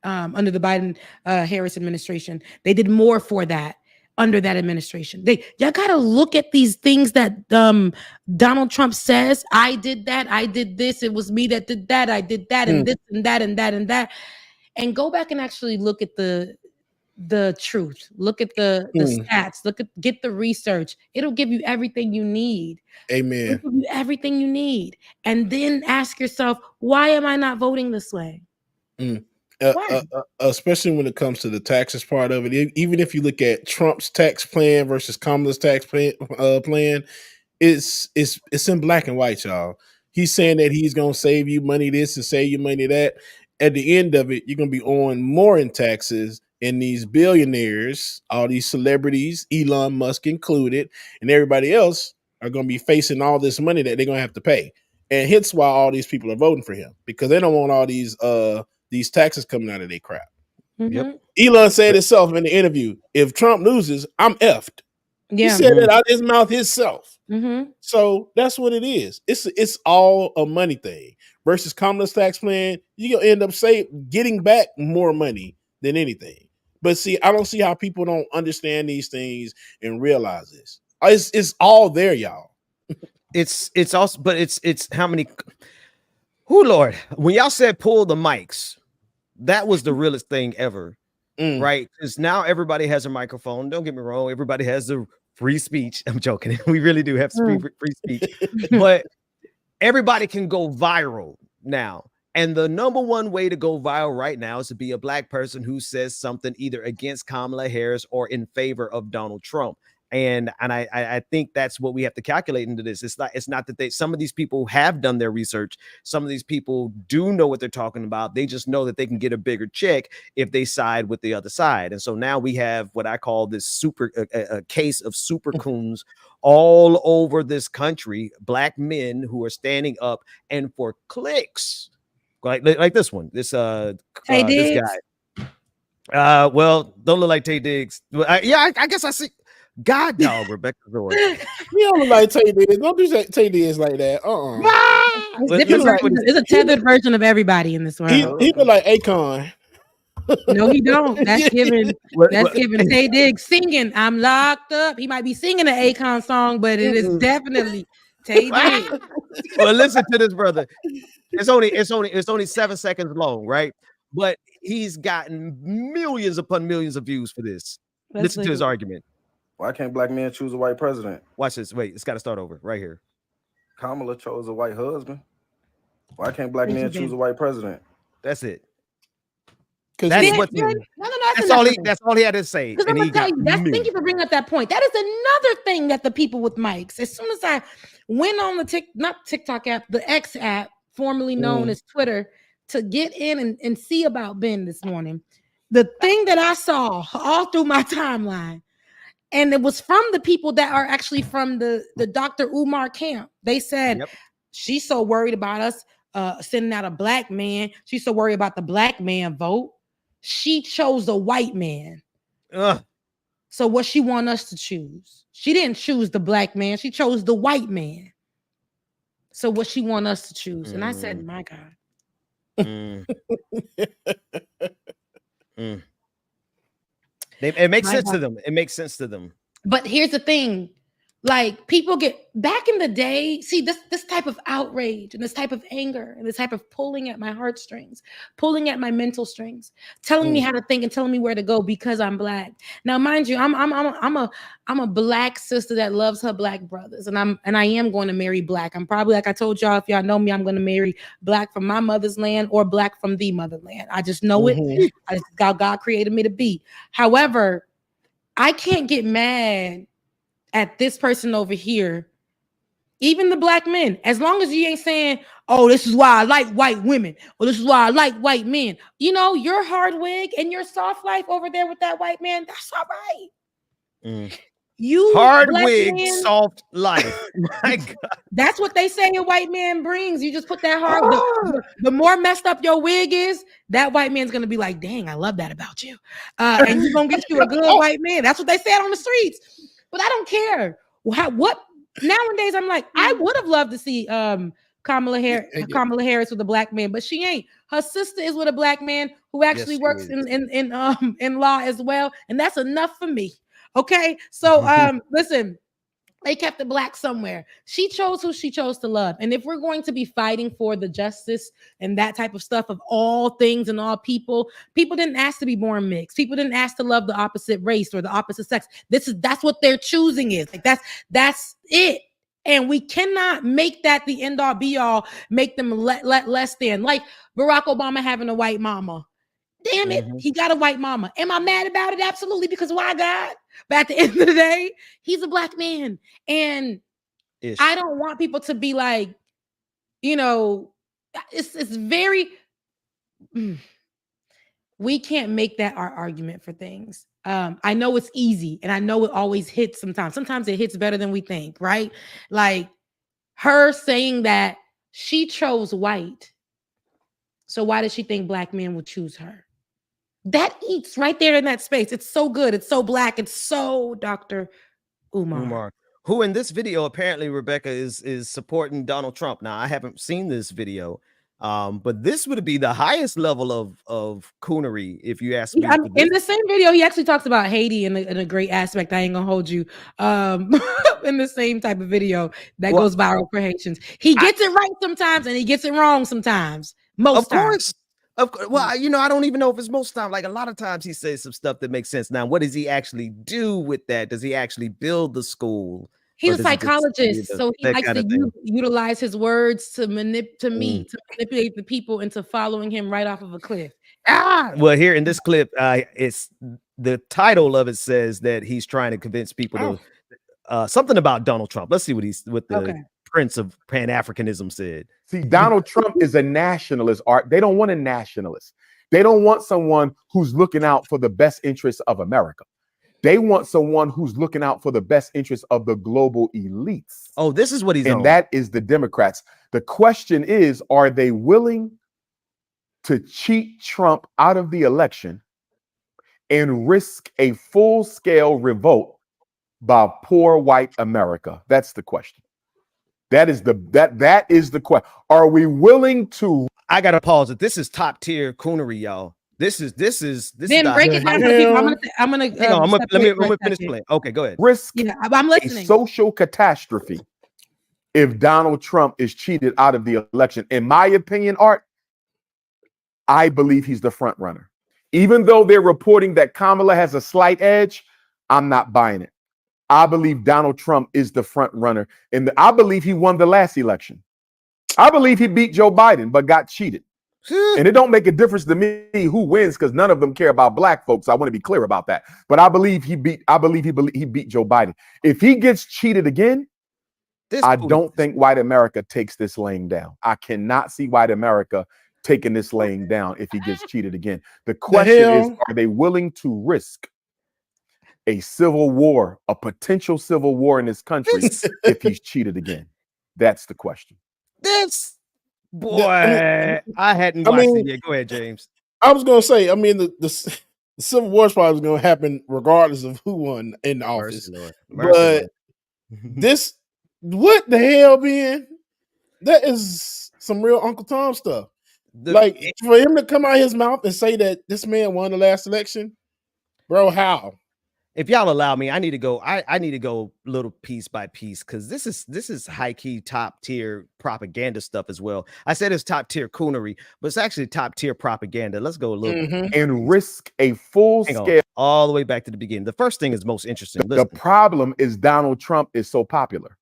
Under the Biden-Harris administration. They did more for that under that administration. Y'all got to look at these things that Donald Trump says. I did that. I did this. It was me that did that. I did that and this and that and that and that. And go back and actually look at the truth. Look at the stats. Get the research. It'll give you everything you need. Amen. It'll give you everything you need. And then ask yourself, why am I not voting this way? Especially when it comes to the taxes part of it. Even if you look at Trump's tax plan versus Kamala's tax plan, it's in black and white, y'all. He's saying that he's going to save you money this and save you money that. At the end of it, you're going to be owing more in taxes, and these billionaires, all these celebrities, Elon Musk included, and everybody else are going to be facing all this money that they're going to have to pay. And hence why all these people are voting for him, because they don't want all these taxes coming out of their crap. Yep. Elon said himself in the interview, if Trump loses, I'm effed. He said that out of his mouth himself. So that's what it is. It's all a money thing. Versus Kamala's tax plan, you're going to end up getting back more money than anything. But see, I don't see how people don't understand these things and realize this. It's all there, y'all. It's also, but it's how many. Who, Lord, when y'all said pull the mics, that was the realest thing ever, right? Because now everybody has a microphone. Don't get me wrong, everybody has the free speech. I'm joking. We really do have free speech, but everybody can go viral now. And the number one way to go viral right now is to be a Black person who says something either against Kamala Harris or in favor of Donald Trump. And I think that's what we have to calculate into this. It's not that some of these people have done their research. Some of these people do know what they're talking about. They just know that they can get a bigger check if they side with the other side. And so now we have what I call this a case of super coons all over this country. Black men who are standing up and for clicks, like this one, this guy. Well, don't look like Tay Diggs. I guess I see. God, dog, Rebecca Zord. We don't look like Tay Diggs. Don't do Tay Diggs like that. It's a tethered version of everybody in this world. He look like Akon. No, he don't. That's giving Tay Diggs singing. I'm locked up. He might be singing an Akon song, but it is definitely Tay Diggs. Well, listen to this, brother. It's only 7 seconds long, right? But he's gotten millions upon millions of views for this. Listen to his argument. Why can't Black men choose a white president? Watch this. Wait, it's got to start over right here. Kamala chose a white husband. Why can't Black men choose a white president? That's it. That's what. That's all he had to say. Because I'm gonna tell you, thank you for bringing up that point. That is another thing that the people with mics. As soon as I went on the not TikTok app, the X app, formerly known as Twitter, to get in and see about Ben this morning, the thing that I saw all through my timeline, and it was from the people that are actually from the Dr. Umar camp. They said, she's so worried about us sending out a black man. She's so worried about the black man vote. She chose a white man. So what she want us to choose? She didn't choose the black man. She chose the white man. So what she want us to choose? And I said, my God. It makes sense to them. It makes sense to them. But here's the thing. Like, people get back in the day, see this type of outrage and this type of anger and this type of pulling at my heartstrings, pulling at my mental strings, telling me how to think and telling me where to go because I'm black. Now, mind you, I'm a black sister that loves her black brothers, and I am going to marry black. I'm probably, like I told y'all, if y'all know me, I'm going to marry black from my mother's land or black from the motherland. I just know it. God created me to be. However, I can't get mad at this person over here, even the black men, as long as you ain't saying, oh, this is why I like white women, or this is why I like white men. You know, your hard wig and your soft life over there with that white man, that's all right. You hard wig, man, soft life. My God. That's what they say a white man brings. You just put that hard. The more messed up your wig is, that white man's gonna be like, dang, I love that about you. And you're gonna get you a good white man. That's what they said on the streets. But I don't care. What nowadays? I'm like, I would have loved to see Kamala Harris with a black man, but she ain't. Her sister is with a black man who actually works in law as well, and that's enough for me. Okay, so listen. They kept the black somewhere. She chose who she chose to love. And if we're going to be fighting for the justice and that type of stuff of all things and all people didn't ask to be born mixed. People didn't ask to love the opposite race or the opposite sex. That's what their choosing is. Like that's it. And we cannot make that the end all be all, make them let less than. Like Barack Obama having a white mama. Damn it, he got a white mama. Am I mad about it? Absolutely, because why God? But at the end of the day, he's a black man. And I don't want people to be like, you know, it's very, we can't make that our argument for things. I know it's easy and I know it always hits sometimes. Sometimes it hits better than we think, right? Like her saying that she chose white. So why does she think black men would choose her? That eats right there in that space. It's so good. It's so black. It's so Dr. Umar. Who in this video, apparently, Rebecca, is supporting Donald Trump. Now, I haven't seen this video, but this would be the highest level of coonery, if you ask me. In the same video, he actually talks about Haiti in a great aspect. I ain't gonna hold you. In the same type of video that goes viral for Haitians. He gets it right sometimes and he gets it wrong sometimes. Most times. Of course. Well, you know, I don't even know if it's most time. Like a lot of times he says some stuff that makes sense. Now, what does he actually do with that? Does he actually build the school? He's a psychologist, so he likes to utilize his words to manipulate the people into following him right off of a cliff. Well, here in this clip, it's the title of it says that he's trying to convince people to something about Donald Trump. Let's see what the Prince of Pan-Africanism said. See, Donald Trump is a nationalist, Art. They don't want a nationalist. They don't want someone who's looking out for the best interests of America. They want someone who's looking out for the best interests of the global elites. Oh, this is what he's on. And that is the Democrats. The question is, are they willing to cheat Trump out of the election and risk a full-scale revolt by poor white America? That's the question. That is the question. Are we willing to? I gotta pause it. This is top tier coonery, y'all. This is. Then break it down for the people. I'm gonna. Let me finish playing. Okay, go ahead. Risk. Yeah, I'm listening. A social catastrophe if Donald Trump is cheated out of the election. In my opinion, Art, I believe he's the front runner. Even though they're reporting that Kamala has a slight edge, I'm not buying it. I believe Donald Trump is the front runner. And I believe he won the last election. I believe he beat Joe Biden, but got cheated. And it don't make a difference to me who wins because none of them care about black folks. I want to be clear about that. But I believe he beat Joe Biden. If he gets cheated again, I don't think white America takes this laying down. I cannot see white America taking this laying down if he gets cheated again. The question is, are they willing to risk a civil war, a potential civil war in this country if he's cheated again? That's the question. This boy, I hadn't watched it yet. Go ahead, James. I was gonna say, I mean, the Civil War is probably gonna happen regardless of who won in the office. But this, what the hell, man? That is some real Uncle Tom stuff. Like for him to come out of his mouth and say that this man won the last election, bro, how? If y'all allow me, I need to go. I need to go little piece by piece because this is high key top tier propaganda stuff as well. I said it's top tier coonery, but it's actually top tier propaganda. Let's go a little and risk a full scale all the way back to the beginning. The first thing is most interesting. The problem is Donald Trump is so popular.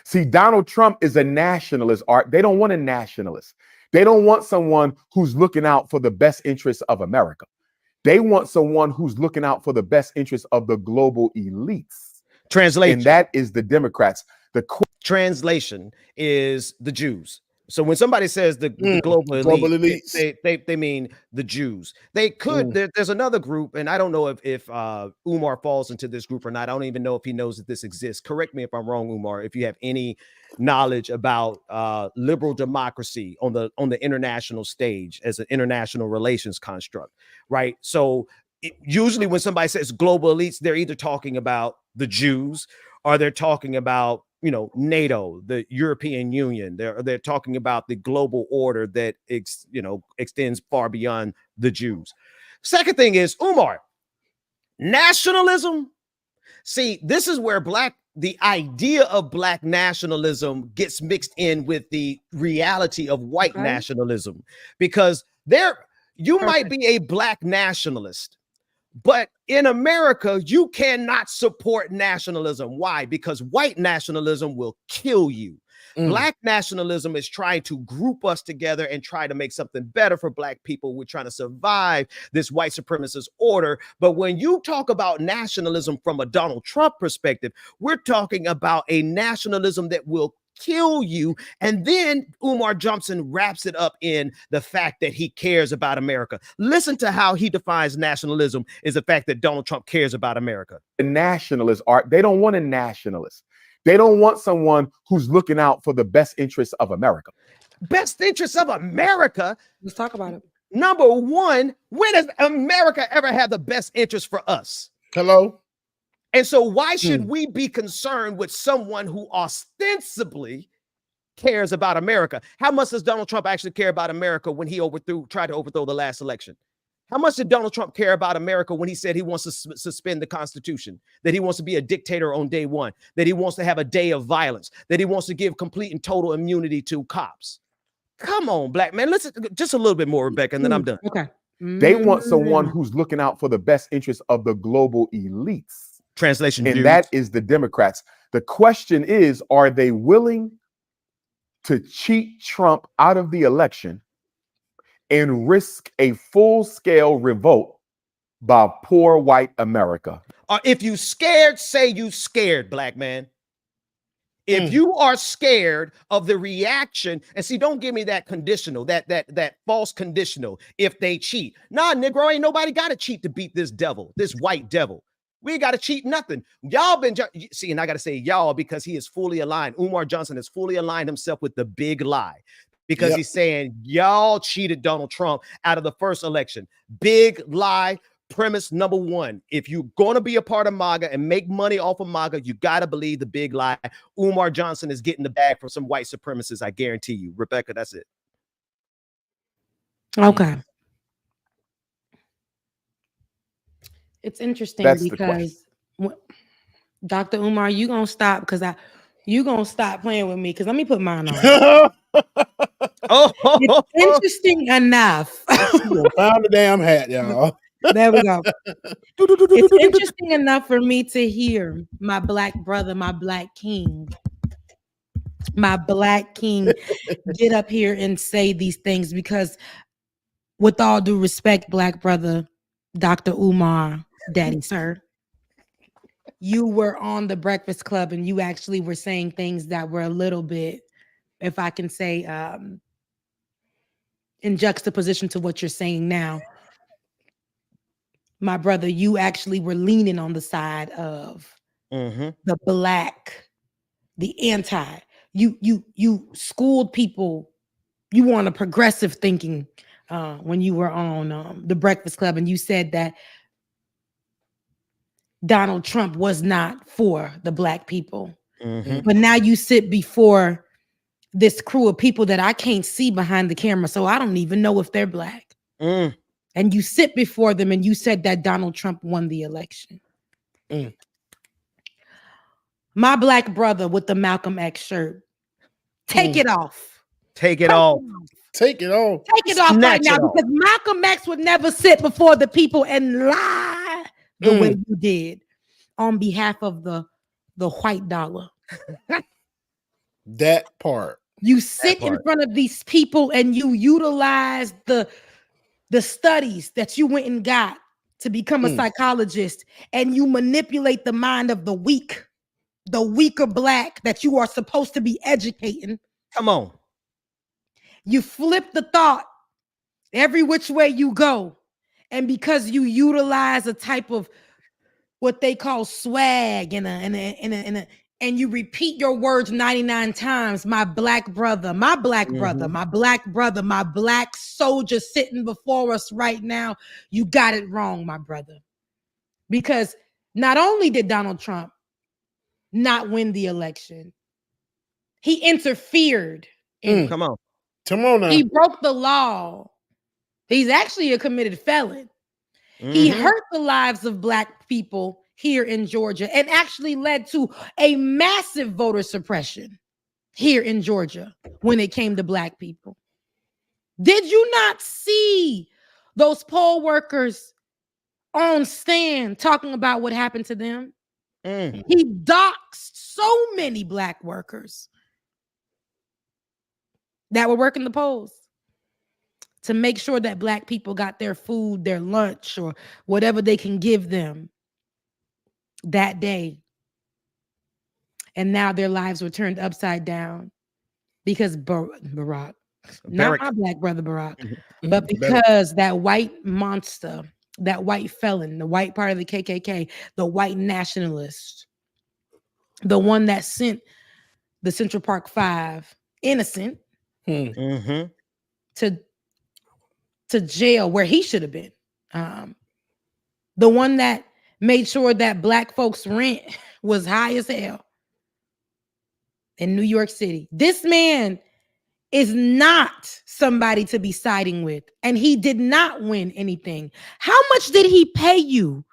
See, Donald Trump is a nationalist. Art. They don't want a nationalist. They don't want someone who's looking out for the best interests of America. They want someone who's looking out for the best interests of the global elites. Translation. And that is the Democrats. The translation is the Jews. So when somebody says the global elites, they mean the Jews. They could. There's another group, and I don't know if Umar falls into this group or not. I don't even know if he knows that this exists. Correct me if I'm wrong, Umar. If you have any knowledge about liberal democracy on the international stage as an international relations construct, right? So usually when somebody says global elites, they're either talking about the Jews or they're talking about NATO, the European Union. They're talking about the global order that extends far beyond the Jews. Second thing is, Umar, nationalism. See, this is where the idea of black nationalism gets mixed in with the reality of white nationalism, because you might be a black nationalist, but in America, you cannot support nationalism. Why? Because white nationalism will kill you. Black nationalism is trying to group us together and try to make something better for black people. We're trying to survive this white supremacist order. But when you talk about nationalism from a Donald Trump perspective, we're talking about a nationalism that will kill you. And then Umar Johnson wraps it up in the fact that he cares about America. Listen to how he defines nationalism is the fact that Donald Trump cares about America. The nationalists they don't want a nationalist. They don't want someone who's looking out for the best interests of America. Best interests of America? Let's talk about it. Number one, when has America ever had the best interest for us? Hello? And so why should we be concerned with someone who ostensibly cares about America? How much does Donald Trump actually care about America when he tried to overthrow the last election? How much did Donald Trump care about America when he said he wants to suspend the Constitution, that he wants to be a dictator on day one, that he wants to have a day of violence, that he wants to give complete and total immunity to cops? Come on, black man. Listen, just a little bit more, Rebecca, and then I'm done. Okay. They want someone who's looking out for the best interests of the global elites. Translation. And that is the Democrats. The question is, are they willing to cheat Trump out of the election and risk a full-scale revolt by poor white America? If you scared, say you scared, black man. If you are scared of the reaction, and see, don't give me that conditional, that false conditional, if they cheat. Nah, Negro, ain't nobody got to cheat to beat this devil, this white devil. We ain't got to cheat nothing. Y'all been, see, and I got to say y'all because he is fully aligned. Umar Johnson has fully aligned himself with the big lie. Because he's saying y'all cheated Donald Trump out of the first election. Big lie. Premise number one. If you're going to be a part of MAGA and make money off of MAGA, you got to believe the big lie. Umar Johnson is getting the bag from some white supremacists. I guarantee you. Rebecca, that's it. Okay. It's interesting because Dr. Umar, you going to stop because you going to stop playing with me because let me put mine on. It's interesting enough. Found the damn hat, y'all. There we go. It's interesting enough for me to hear my black brother, my black king get up here and say these things because with all due respect, black brother, Dr. Umar, daddy, sir, you were on the Breakfast Club and you actually were saying things that were a little bit, if I can say, in juxtaposition to what you're saying now. My brother, you actually were leaning on the side of the black, the anti. You schooled people. You were on a progressive thinking when you were on the Breakfast Club, and you said that Donald Trump was not for the black people. But now you sit before this crew of people that I can't see behind the camera, so I don't even know if they're black. And you sit before them and you said that Donald Trump won the election. My black brother with the Malcolm X shirt, take it off. Take it off. Take it off. Take it off right now, because Malcolm X would never sit before the people and lie the way you did on behalf of the white dollar. That part. You sit in front of these people and you utilize the studies that you went and got to become a psychologist, and you manipulate the mind of the weak, the weaker black that you are supposed to be educating. Come on. You flip the thought every which way you go. And because you utilize a type of what they call swag and you repeat your words 99 times, my black brother, my black brother, my black brother, my black soldier sitting before us right now, you got it wrong, my brother. Because not only did Donald Trump not win the election, he interfered. Come on. Come on now. He broke the law. He's actually a committed felon. He hurt the lives of black people here in Georgia and actually led to a massive voter suppression here in Georgia when it came to black people. Did you not see those poll workers on stand talking about what happened to them? He doxed so many black workers that were working the polls to make sure that black people got their food, their lunch, or whatever they can give them that day. And now their lives were turned upside down because Barack, not my black brother Barack, but because that white monster, that white felon, the white part of the KKK, the white nationalist, the one that sent the Central Park Five, innocent, to jail where he should have been. The one that made sure that black folks' rent was high as hell in New York City. This man is not somebody to be siding with, and he did not win anything. How much did he pay you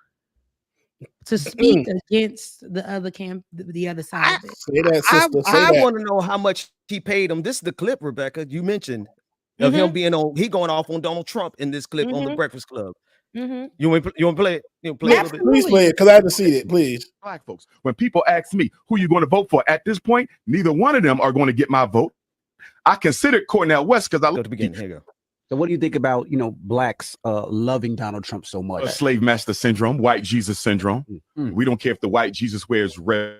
to speak against the other the other side of it? Say that, sister. I want to know how much he paid him. This is the clip, Rebecca, you mentioned of him being on. He going off on Donald Trump in this clip on the Breakfast Club. You want to play it? You play it? Please play it, because I haven't seen it. Please. Black folks, when people ask me who you're going to vote for, at this point, neither one of them are going to get my vote. I considered Cornel West because I go to begin. Here you go. So what do you think about, blacks loving Donald Trump so much? Slave master syndrome, white Jesus syndrome. We don't care if the white Jesus wears red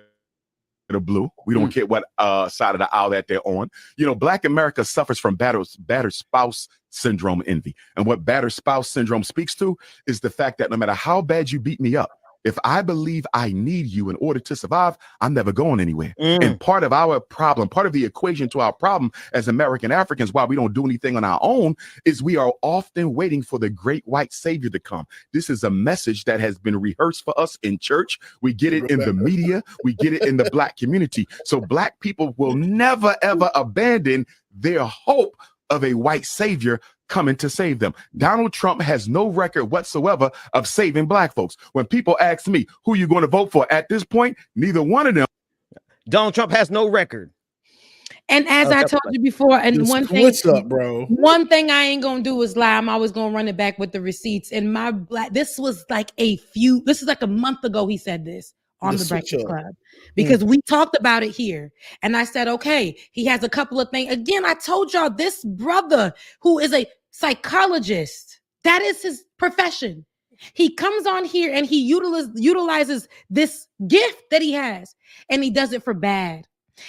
or blue. We don't care what side of the aisle that they're on. Black America suffers from battered spouse syndrome envy. And what battered spouse syndrome speaks to is the fact that no matter how bad you beat me up, if I believe I need you in order to survive, I'm never going anywhere. And part of our problem, part of the equation to our problem as American Africans, why we don't do anything on our own, is we are often waiting for the great white savior to come. This is a message that has been rehearsed for us in church. We get it in the media. We get it in the black community. So black people will never, ever abandon their hope of a white savior coming to save them. Donald Trump has no record whatsoever of saving black folks. When people ask me who you going to vote for, at this point, neither one of them. Donald Trump has no record. And as I told you before, and one thing, what's up, bro? One thing I ain't gonna do is lie. I'm always gonna run it back with the receipts. And this was like this is like a month ago. He said this on the Breakfast Club because we talked about it here. And I said, okay, he has a couple of things. Again, I told y'all this brother who is psychologist. That is his profession. He comes on here and he utilizes this gift that he has, and he does it for bad.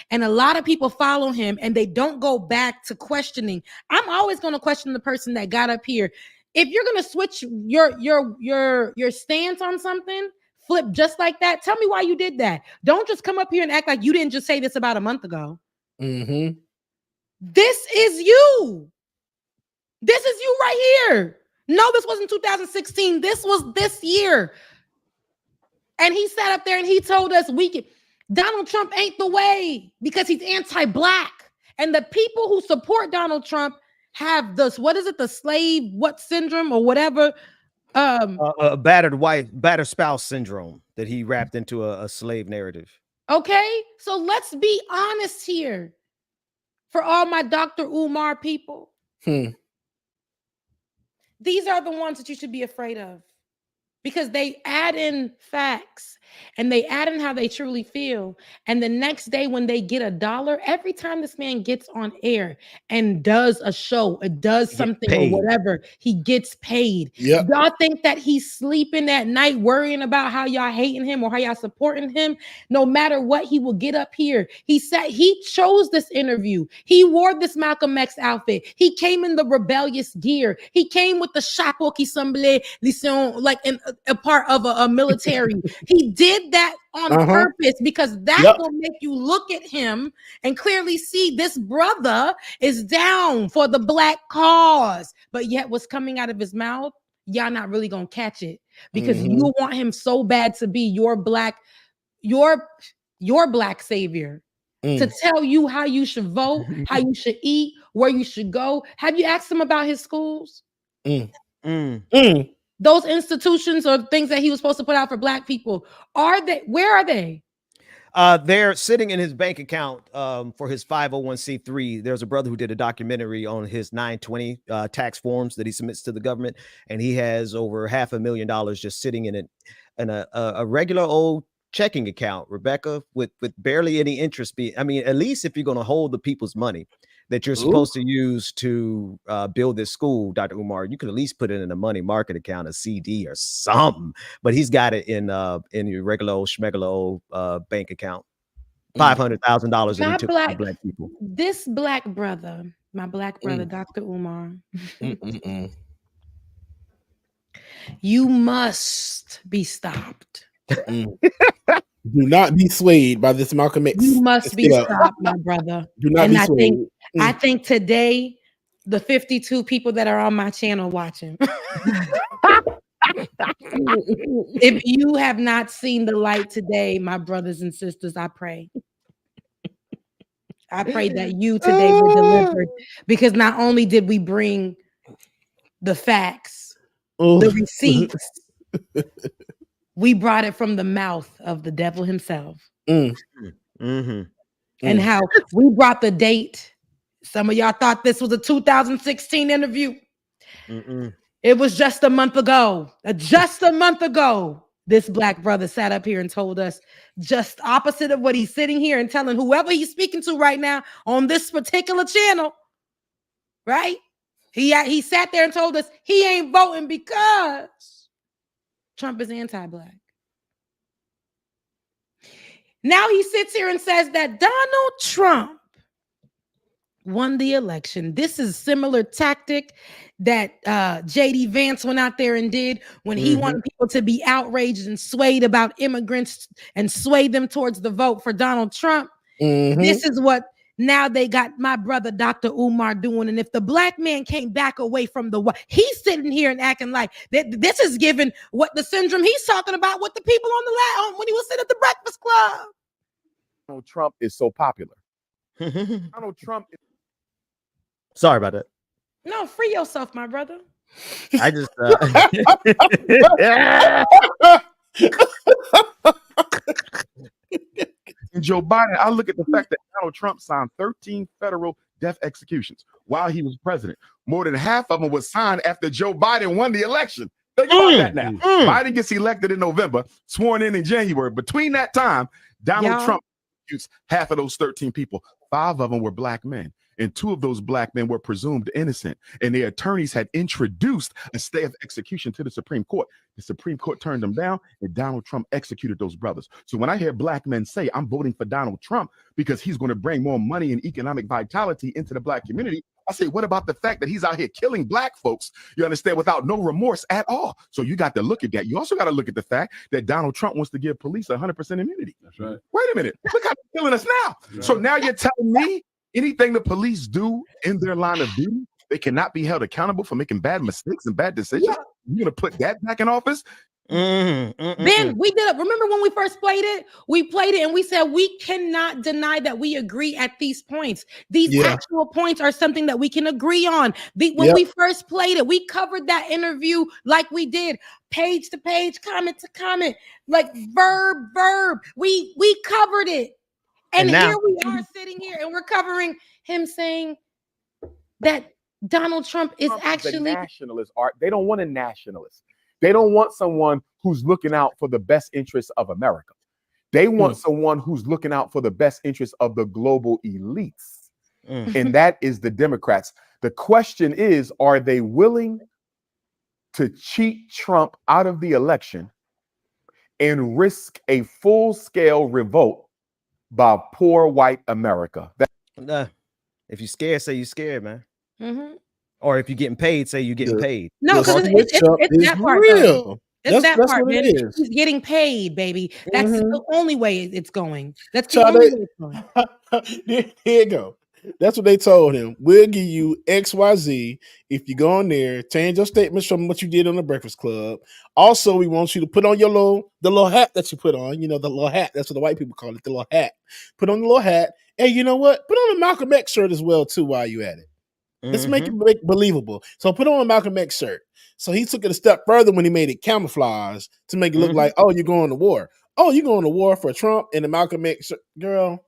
And a lot of people follow him and they don't go back to questioning. I'm always going to question the person that got up here. If you're going to switch your stance on something, flip just like that, tell me why you did that. Don't just come up here and act like you didn't just say this about a month ago. Mm-hmm. This is you. This is you right here. No, this wasn't 2016. This was this year. And he sat up there and he told us Donald Trump ain't the way because he's anti-black. And the people who support Donald Trump have this, what is it, the slave syndrome or whatever? Battered spouse syndrome that he wrapped into a slave narrative. Okay, so let's be honest here for all my Dr. Umar people. These are the ones that you should be afraid of because they add in facts and they add in how they truly feel. And the next day when they get $1, every time this man gets on air and does a show, it does something or whatever, he gets paid. Yep. Y'all think that he's sleeping at night worrying about how y'all hating him or how y'all supporting him? No matter what, he will get up here. He said he chose this interview. He wore this Malcolm X outfit. He came in the rebellious gear. He came with the chapeau qui semblait Liion, like a part of a military. He did that on purpose because that will make you look at him and clearly see this brother is down for the black cause. But yet what's coming out of his mouth, y'all not really gonna catch it because you want him so bad to be your black savior. To tell you how you should vote, how you should eat, where you should go. Have you asked him about his schools? Those institutions or things that he was supposed to put out for black people, where are they? They're sitting in his bank account for his 501c3. There's a brother who did a documentary on his 920 tax forms that he submits to the government, and he has over $500,000 just sitting in a regular old checking account, Rebecca, with barely any interest. I mean, at least if you're going to hold the people's money that you're supposed to use to build this school, Dr. Umar, you could at least put it in a money market account, a CD or something. But he's got it in your regular old schmegular old bank account. $500,000 that he took from black people. This black brother, my black brother, Dr. Umar, you must be stopped. Do not be swayed by this Malcolm X. You must be stopped, my brother. Do not be swayed. I think today, the 52 people that are on my channel watching, if you have not seen the light today, my brothers and sisters, I pray that you today were delivered, because not only did we bring the facts, the receipts, we brought it from the mouth of the devil himself. And how we brought the date. Some of y'all thought this was a 2016 interview. It was just a month ago. This black brother sat up here and told us just opposite of what he's sitting here and telling whoever he's speaking to right now on this particular channel, right? He sat there and told us he ain't voting because Trump is anti-black. Now he sits here and says that Donald Trump won the election. This is a similar tactic that JD Vance went out there and did when he wanted people to be outraged and swayed about immigrants and sway them towards the vote for Donald Trump. This is what now they got my brother Dr. Umar doing. And if the black man came back away from the white, he's sitting here and acting like this is given what the syndrome he's talking about with the people on the left when he was sitting at the Breakfast Club. Donald Trump is so popular. Donald Trump. Sorry about that. No, free yourself, my brother. I just Joe Biden, I look at the fact that Donald Trump signed 13 federal death executions while he was president. More than half of them was signed after Joe Biden won the election. Think about that now. Biden gets elected in November, sworn in January. Between that time, Donald Trump executes half of those 13 people. 5 of them were black men. and 2 of those black men were presumed innocent, and their attorneys had introduced a stay of execution to the Supreme Court. The Supreme Court turned them down, and Donald Trump executed those brothers. So when I hear black men say, I'm voting for Donald Trump because he's going to bring more money and economic vitality into the black community, I say, what about the fact that he's out here killing black folks, you understand, without no remorse at all? So you got to look at that. You also got to look at the fact that Donald Trump wants to give police 100% immunity. That's right. Wait a minute. Look how they're killing us now. Right. So now you're telling me anything the police do in their line of duty, they cannot be held accountable for making bad mistakes and bad decisions? Yeah. You're going to put that back in office? Ben, we did it. Remember when we first played it? We played it and we said we cannot deny that we agree at these points. These actual points are something that we can agree on. When we first played it, we covered that interview like we did, page to page, comment to comment, like verb. We covered it. And now, here we are sitting here and we're covering him saying that Donald Trump is actually a nationalist. Art. They don't want a nationalist. They don't want someone who's looking out for the best interests of America. They want someone who's looking out for the best interests of the global elites. And that is the Democrats. The question is, are they willing to cheat Trump out of the election and risk a full-scale revolt by poor white America? If you're scared, say you're scared, man. Or if you're getting paid, say you're getting paid. No, because it's that part. Real. It's that part, man. He's getting paid, baby. That's the only way it's going. That's the only way it's going. Here you go. That's what they told him. We'll give you XYZ if you go on there, change your statements from what you did on the Breakfast Club. Also, we want you to put on your the little hat that you put on. You know, the little hat. That's what the white people call it, the little hat. Put on the little hat. And you know what? Put on a Malcolm X shirt as well, too, while you at it. Let's make it believable. So put on a Malcolm X shirt. So he took it a step further when he made it camouflage to make it look like, oh, you're going to war. Oh, you're going to war for Trump and the Malcolm X shirt. Girl.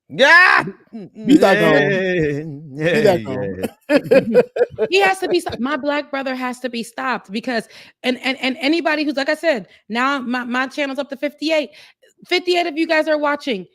Yeah. He's not going. He's not going. He has to be stopped. My black brother has to be stopped because and anybody who's, like I said, now my channel's up to 58. 58 of you guys are watching.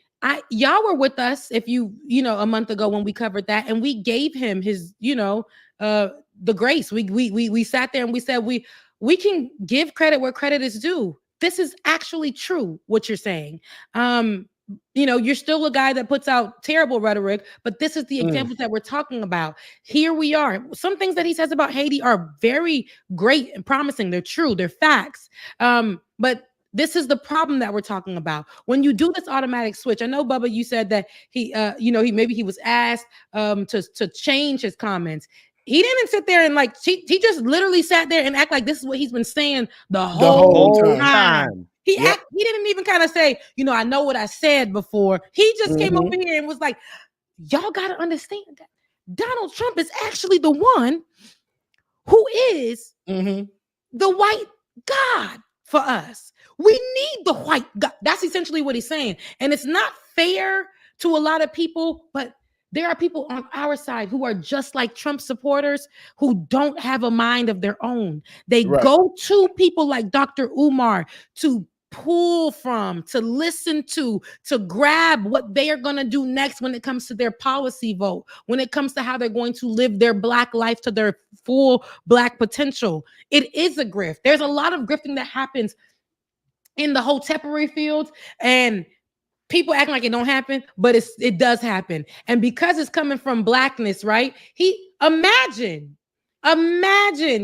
Y'all were with us if you know a month ago when we covered that, and we gave him his the grace. We sat there and we said we can give credit where credit is due. This is actually true what you're saying. You're still a guy that puts out terrible rhetoric, but this is the examples that we're talking about. Here we are. Some things that he says about Haiti are very great and promising. They're true. They're facts. But this is the problem that we're talking about. When you do this automatic switch, I know, Bubba, you said that he was asked to change his comments. He didn't sit there and he just literally sat there and act like this is what he's been saying the whole time. He didn't even kind of say, I know what I said before. He just came over here and was like, y'all got to understand that Donald Trump is actually the one who is the white God for us. We need the white God. That's essentially what he's saying. And it's not fair to a lot of people, but there are people on our side who are just like Trump supporters who don't have a mind of their own. They go to people like Dr. Umar to pull from, to listen to grab what they are going to do next when it comes to their policy vote, when it comes to how they're going to live their black life to their full black potential. It is a grift. There's a lot of grifting that happens in the Hotepery fields, and people act like it don't happen, but it does happen. And because it's coming from blackness, right? Imagine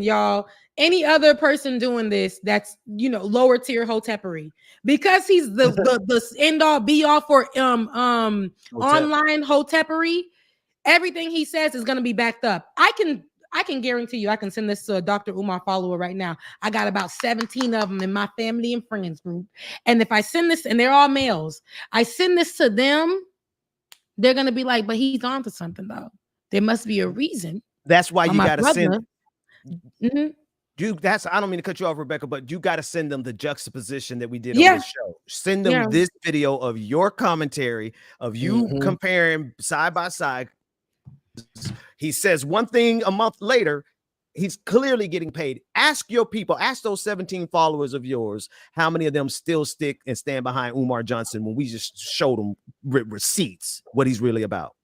y'all, any other person doing this that's lower tier Hotepery, because he's the end all be all for online Hotepery. Everything he says is going to be backed up. I can guarantee you, I can send this to a Dr. Umar follower right now. I got about 17 of them in my family and friends group. And if I send this, and they're all males, I send this to them, they're going to be like, but he's on to something though. There must be a reason. That's why you got to send. I don't mean to cut you off, Rebecca, but you got to send them the juxtaposition that we did on this show. Send them this video of your commentary of you comparing side by side. He says one thing a month later, he's clearly getting paid. Ask your people, ask those 17 followers of yours, how many of them still stick and stand behind Umar Johnson when we just showed them receipts, what he's really about.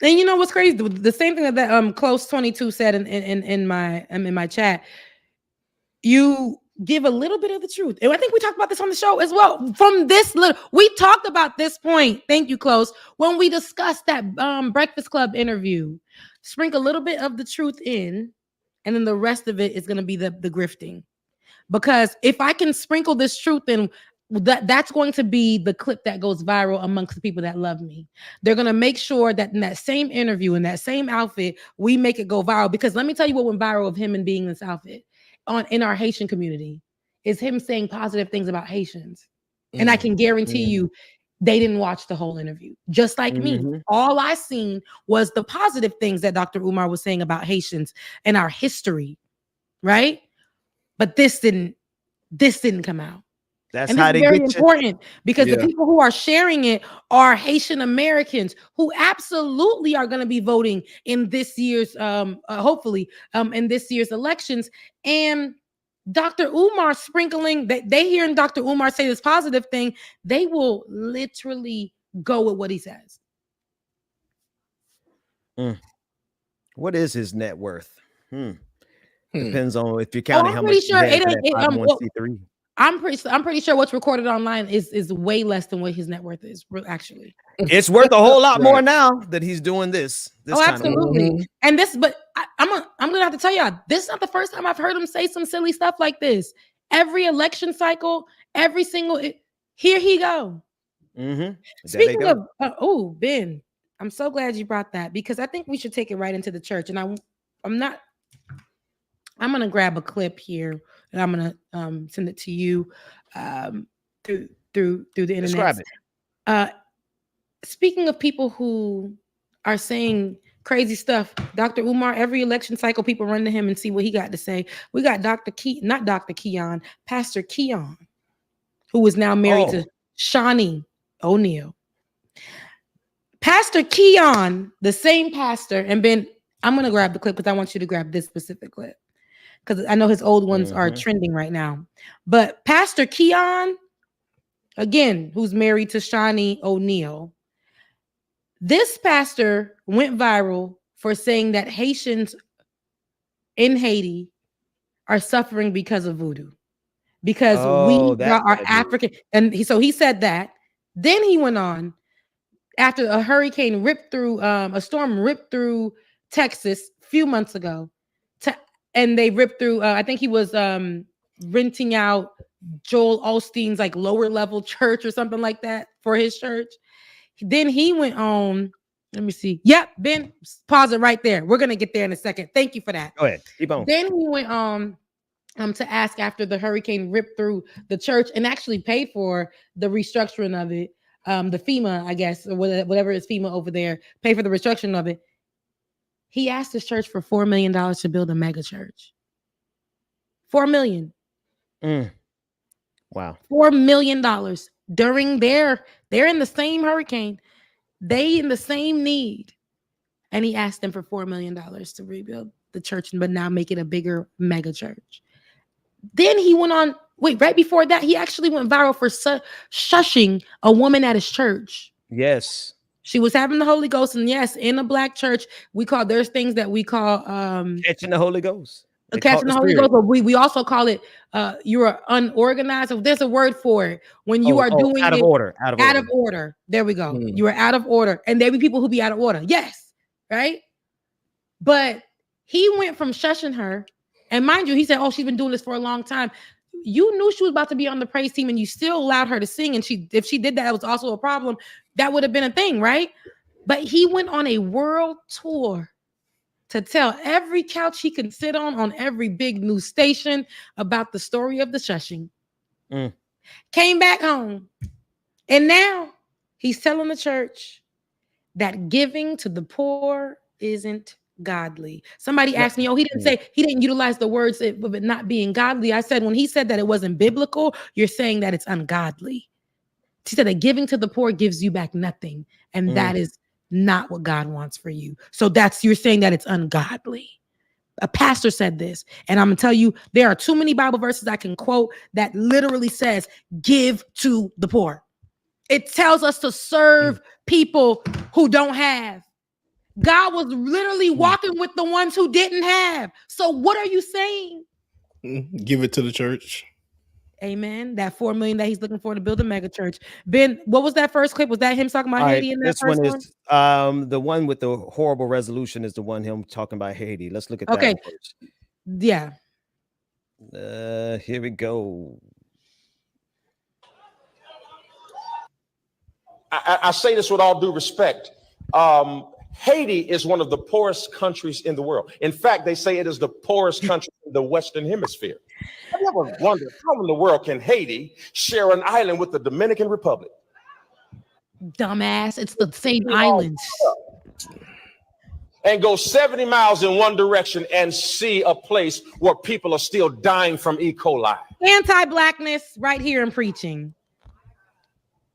And you know what's crazy? The same thing that Close 22 said in my chat. You give a little bit of the truth. And I think we talked about this on the show as well. From this little, we talked about this point. Thank you, Close. When we discussed that Breakfast Club interview, sprinkle a little bit of the truth in, and then the rest of it is going to be the grifting. Because if I can sprinkle this truth in, that's going to be the clip that goes viral amongst the people that love me. They're going to make sure that in that same interview, in that same outfit, we make it go viral. Because let me tell you what went viral of him and being in this outfit in our Haitian community is him saying positive things about Haitians. And I can guarantee you they didn't watch the whole interview. Just like me. All I seen was the positive things that Dr. Umar was saying about Haitians and our history, right? But this didn't come out. That's and how this they is very get important because the people who are sharing it are Haitian Americans who absolutely are going to be voting in this year's, hopefully, in this year's elections. And Dr. Umar sprinkling that they hearing Dr. Umar say this positive thing, they will literally go with what he says. What is his net worth? Depends on if you're counting how much pretty sure it ain't. 501c3. I'm pretty sure what's recorded online is way less than what his net worth is. Actually, it's worth a whole lot more now that he's doing this. Absolutely. And this, but I'm gonna have to tell y'all, this is not the first time I've heard him say some silly stuff like this. Every election cycle, every single here he go. Speaking of, Ben, I'm so glad you brought that because I think we should take it right into the church. And I'm gonna grab a clip here and I'm gonna send it to you through the internet. Describe it. Speaking of people who are saying crazy stuff, Dr. Umar, every election cycle, people run to him and see what he got to say. We got Pastor Keon, who is now married to Shawnee O'Neal. Pastor Keon, the same pastor, and Ben, I'm gonna grab the clip because I want you to grab this specific clip. Because I know his old ones are trending right now. But Pastor Keon, again, who's married to Shawnee O'Neal, this pastor went viral for saying that Haitians in Haiti are suffering because of voodoo. Because we brought our African, and so he said that. Then he went on after a hurricane ripped through, a storm ripped through Texas a few months ago. And they ripped through, I think he was renting out Joel Osteen's like lower level church or something like that for his church. Then he went on, let me see. Yep, Ben, pause it right there. We're going to get there in a second. Thank you for that. Go ahead. Keep on. Then he went on to ask after the hurricane ripped through the church and actually paid for the restructuring of it. The FEMA, I guess, or whatever is FEMA over there, pay for the restructuring of it. He asked his church for $4 million to build a mega church. $4 million. Wow. $4 million during they're in the same hurricane. They in the same need. And he asked them for $4 million to rebuild the church, but now make it a bigger mega church. Then he went on, right before that, he actually went viral for shushing a woman at his church. Yes. She was having the Holy Ghost, and yes, in a black church, there's things that we call catching the Holy Ghost. Catching the Holy Ghost, but we also call it you're unorganized. There's a word for it when you are doing out of order. Out of order. There we go. You are out of order, and there be people who be out of order. Yes, right. But he went from shushing her, and mind you, he said, "Oh, she's been doing this for a long time." You knew she was about to be on the praise team, and you still allowed her to sing. And if she did that, it was also a problem. That would have been a thing, right? But he went on a world tour to tell every couch he could sit on every big news station about the story of the shushing. Came back home, and now he's telling the church that giving to the poor isn't godly. Somebody asked me, he didn't utilize the words of it not being godly. I said, when he said that it wasn't biblical, you're saying that it's ungodly. He said that giving to the poor gives you back nothing. And that is not what God wants for you. So you're saying that it's ungodly. A pastor said this, and I'm gonna tell you, there are too many Bible verses I can quote that literally says, give to the poor. It tells us to serve people who don't have. God was literally walking with the ones who didn't have. So what are you saying? Give it to the church. Amen. That $4 million that he's looking for to build a mega church. Ben, what was that first clip? Was that him talking about Haiti in that first one? This one is the one with the horrible resolution is the one him talking about Haiti. Let's look at that one first. Yeah. Here we go. I say this with all due respect. Haiti is one of the poorest countries in the world. In fact, they say it is the poorest country in the Western Hemisphere. Have you ever wondered how in the world can Haiti share an island with the Dominican Republic? Dumbass, it's the same islands. And go 70 miles in one direction and see a place where people are still dying from E. coli. Anti-blackness right here in preaching.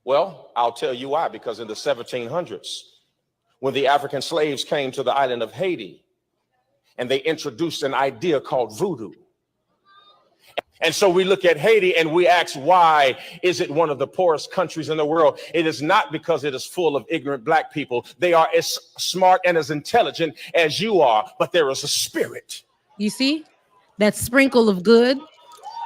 Well, I'll tell you why. Because in the 1700s, when the African slaves came to the island of Haiti, and they introduced an idea called voodoo. And so we look at Haiti and we ask, why is it one of the poorest countries in the world? It is not because it is full of ignorant black people. They are as smart and as intelligent as you are, but there is a spirit. You see that sprinkle of good,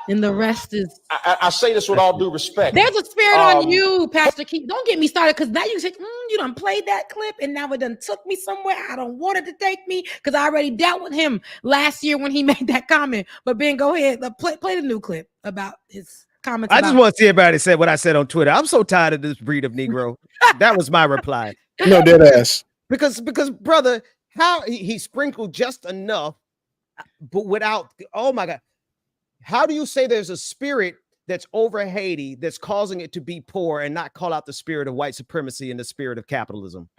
and the rest is. I say this with all due respect. There's a spirit on you, Pastor Keith. Don't get me started, because now you say, you done played that clip, and now it done took me somewhere I don't want it to take me, because I already dealt with him last year when he made that comment. But Ben, go ahead, play the new clip about his comments. I just want to see everybody say what I said on Twitter. I'm so tired of this breed of Negro. That was my reply. No, dead ass. Because brother, how he sprinkled just enough, but without. Oh my God. How do you say there's a spirit that's over Haiti that's causing it to be poor and not call out the spirit of white supremacy and the spirit of capitalism?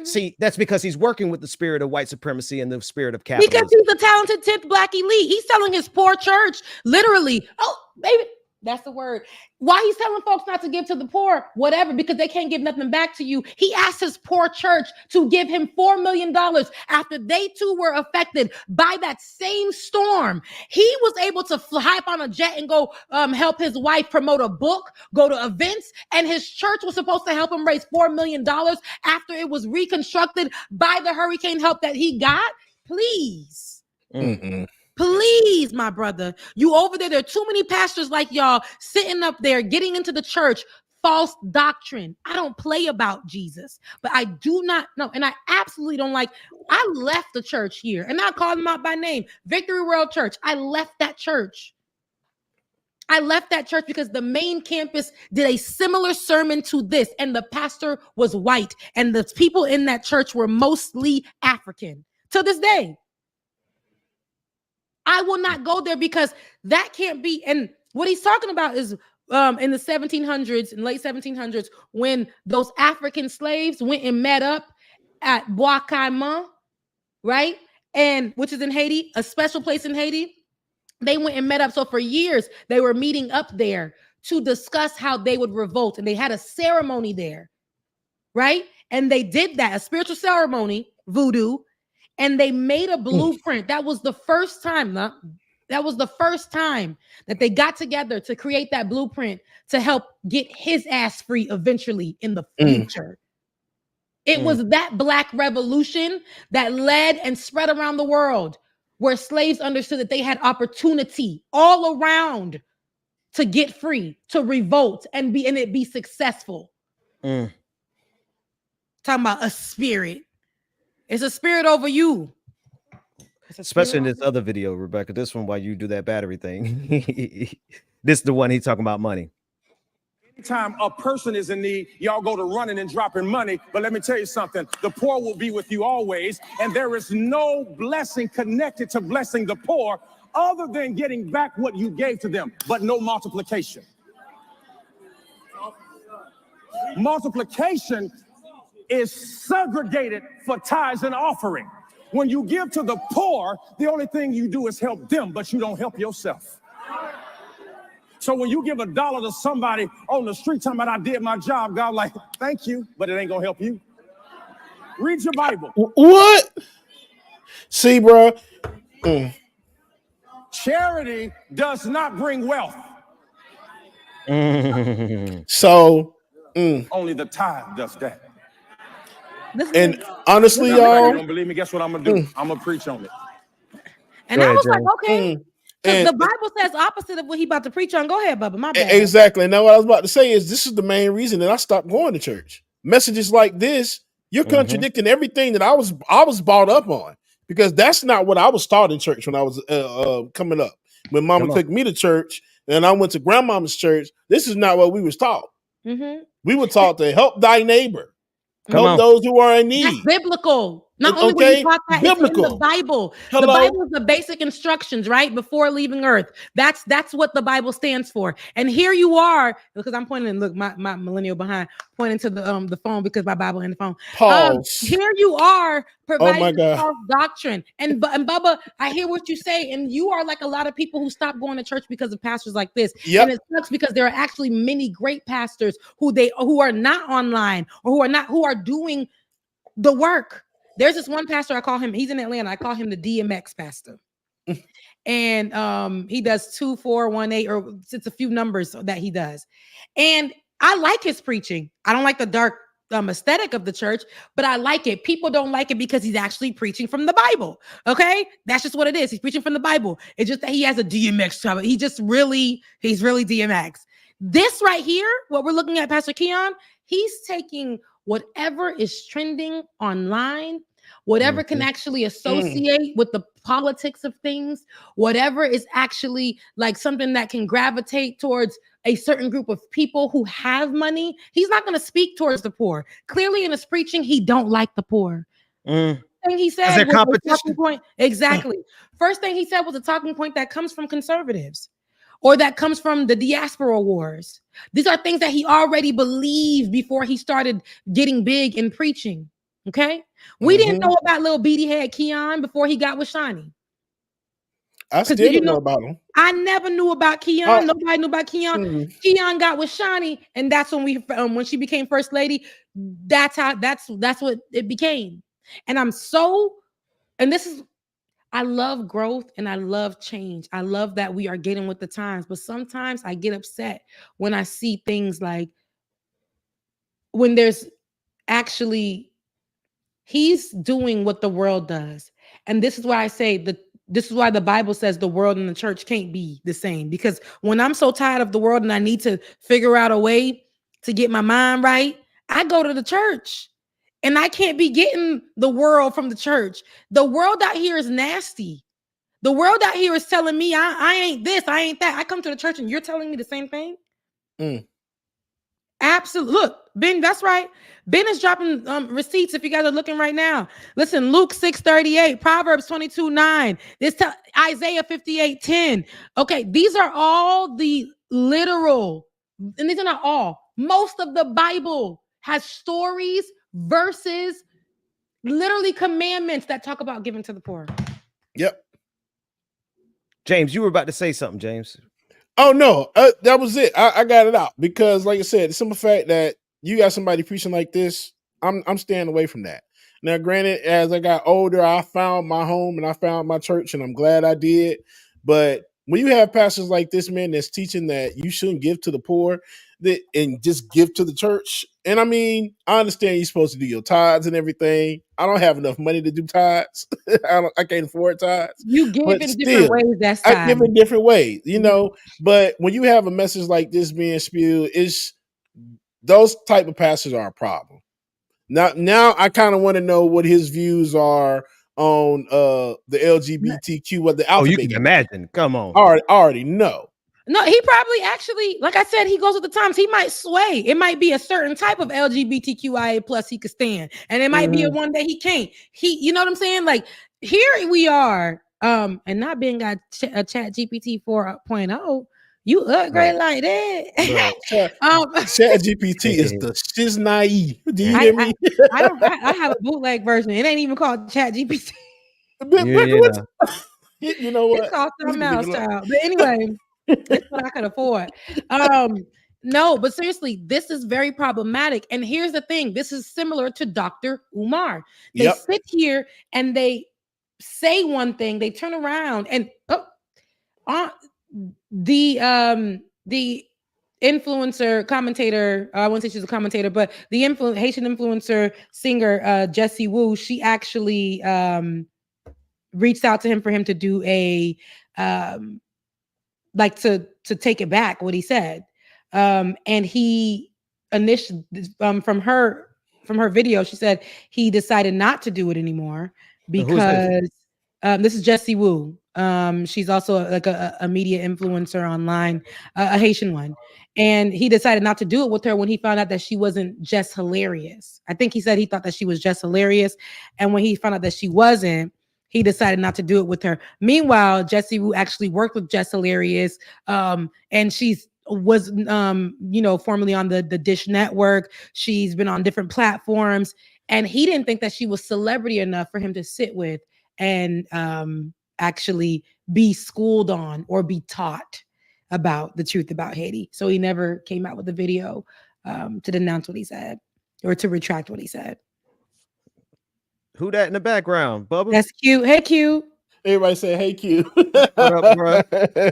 See, that's because he's working with the spirit of white supremacy and the spirit of capitalism. Because he's a talented tipped black elite. He's telling his poor church, literally, oh, baby, that's the word. Why he's telling folks not to give to the poor, whatever, because they can't give nothing back to you. He asked his poor church to give him $4 million after they too were affected by that same storm. He was able to hop on a jet and go help his wife promote a book, go to events, and his church was supposed to help him raise $4 million after it was reconstructed by the hurricane help that he got. Please. Please, my brother, you over there. There are too many pastors like y'all sitting up there getting into the church false doctrine. I don't play about Jesus, but I do not know. And I absolutely don't like. I left the church here, and I call them out by name. Victory World Church. I left that church. I left that church because the main campus did a similar sermon to this, and the pastor was white, and the people in that church were mostly African. To this day, I will not go there because that can't be. And what he's talking about is in the 1700s, in late 1700s, when those African slaves went and met up at Bois Caiman, right? And which is in Haiti, a special place in Haiti. They went and met up. So for years, they were meeting up there to discuss how they would revolt. And they had a ceremony there, right? And they did that, a spiritual ceremony, voodoo. And they made a blueprint. That was the first time. That was the first time that they got together to create that blueprint to help get his ass free eventually in the future. It was that Black revolution that led and spread around the world, where slaves understood that they had opportunity all around to get free, to revolt, and be successful. Talking about a spirit. It's a spirit over you. Especially in this other video, Rebecca. This one, while you do that battery thing. This is the one he's talking about money. Anytime a person is in need, y'all go to running and dropping money. But let me tell you something. The poor will be with you always. And there is no blessing connected to blessing the poor other than getting back what you gave to them, but no multiplication. Multiplication is segregated for tithes and offering. When you give to the poor, the only thing you do is help them, but you don't help yourself. So when you give $1 to somebody on the street talking about I did my job, God like, thank you, but it ain't gonna help you. Read your Bible. What? See, bro. Charity does not bring wealth. So only the tithe does that. And honestly, y'all, you don't believe me? Guess what I'm gonna do? I'm gonna preach on it. And Go I ahead, was like, James. okay. Because the Bible says opposite of what he about to preach on. Go ahead, Bubba. My bad. Exactly. And now what I was about to say is this is the main reason that I stopped going to church. Messages like this, you're contradicting everything that I was brought up on, because that's not what I was taught in church when I was coming up. When Mama took me to church and I went to grandmama's church, this is not what we was taught. We were taught to help thy neighbor. Help those who are in need. That's biblical. Not only were you taught that, biblical. it's in the Bible. Hello? The Bible is the basic instructions, right? Before leaving earth. That's what the Bible stands for. And here you are, because I'm pointing, look, my millennial behind, pointing to the phone because my Bible in the phone. Pause. Here you are providing God. false doctrine. And Bubba, I hear what you say, and you are like a lot of people who stop going to church because of pastors like this. And it sucks because there are actually many great pastors who are not online or who are doing the work. There's this one pastor, I call him, he's in Atlanta, I call him the DMX pastor. And he does 2418, or it's a few numbers that he does. And I like his preaching. I don't like the dark aesthetic of the church, but I like it. People don't like it because he's actually preaching from the Bible. Okay, that's just what it is. He's preaching from the Bible. It's just that he has a DMX trouble. He's really DMX. This right here, what we're looking at, Pastor Keon, he's taking whatever is trending online, whatever can actually associate with the politics of things, whatever is actually like something that can gravitate towards a certain group of people who have money. He's not going to speak towards the poor. Clearly in his preaching, he don't like the poor. Thing he said was a talking point. Exactly. First thing he said was a talking point that comes from conservatives, or that comes from the diaspora wars. These are things that he already believed before he started getting big in preaching. Okay? We didn't know about little beady head Keon before he got with Shani. I still didn't know about him. I never knew about Keon. Nobody knew about Keon. Keon got with Shani, and that's when she became first lady. That's what it became. And I love growth and I love change. I love that we are getting with the times, but sometimes I get upset when I see things like when there's actually, he's doing what the world does. And this is why I say this is why the Bible says the world and the church can't be the same. Because when I'm so tired of the world and I need to figure out a way to get my mind right, I go to the church. And I can't be getting the world from the church. The world out here is nasty. The world out here is telling me I ain't this, I ain't that. I come to the church and you're telling me the same thing. Absolutely. Look, Ben, that's right. Ben is dropping receipts if you guys are looking right now. Listen, Luke 6:38, Proverbs 22:9, Isaiah 58:10. Okay, these are all the literal, and these are not all. Most of the Bible has stories, verses, literally commandments that talk about giving to the poor. Yep. James, you were about to say something, James. Oh no, that was it. I got it out because, like I said, the simple fact that you got somebody preaching like this, I'm staying away from that. Now, granted, as I got older, I found my home and I found my church, and I'm glad I did. But when you have pastors like this, man, that's teaching that you shouldn't give to the poor, and just give to the church. And I mean, I understand you're supposed to do your tithes and everything. I don't have enough money to do tithes. I can't afford tithes. You give in different ways. That's time. I give in different ways, you know. But when you have a message like this being spewed, those type of pastors are a problem. Now I kind of want to know what his views are on the LGBTQ, what the alphabet. Oh, you can imagine. Come on. Already know. No, he probably actually, like I said, he goes with the times. He might sway. It might be a certain type of LGBTQIA plus he could stand, and it might be a one that he can't. You know what I'm saying? Like here we are, and not being got a Chat GPT 4.0. You upgrade like that. Chat GPT is the shiznai. Do you hear me? I have a bootleg version. It ain't even called Chat GPT. You know what? It's called something else, child. But anyway. It's what I could afford. No, but seriously, this is very problematic. And here's the thing: this is similar to Dr. Umar. They sit here and they say one thing, they turn around and the influencer, commentator, I won't say she's a commentator, but the Haitian influencer singer, Jessie Woo, she actually reached out to him for him to do a like to take it back what he said. And he initially from her video, she said he decided not to do it anymore because this is Jessie Woo. She's also like a media influencer online, a Haitian one. And he decided not to do it with her when he found out that she wasn't just hilarious. I think he said he thought that she was just hilarious. And when he found out that she wasn't, he decided not to do it with her. Meanwhile, Jessie Woo actually worked with Jess Hilarious, and she's was formerly on the Dish Network. She's been on different platforms, and he didn't think that she was celebrity enough for him to sit with and actually be schooled on or be taught about the truth about Haiti. So he never came out with a video to denounce what he said or to retract what he said. Who that in the background, Bubba? That's cute. Hey, Q. Everybody say, "Hey, Q." What up, bro?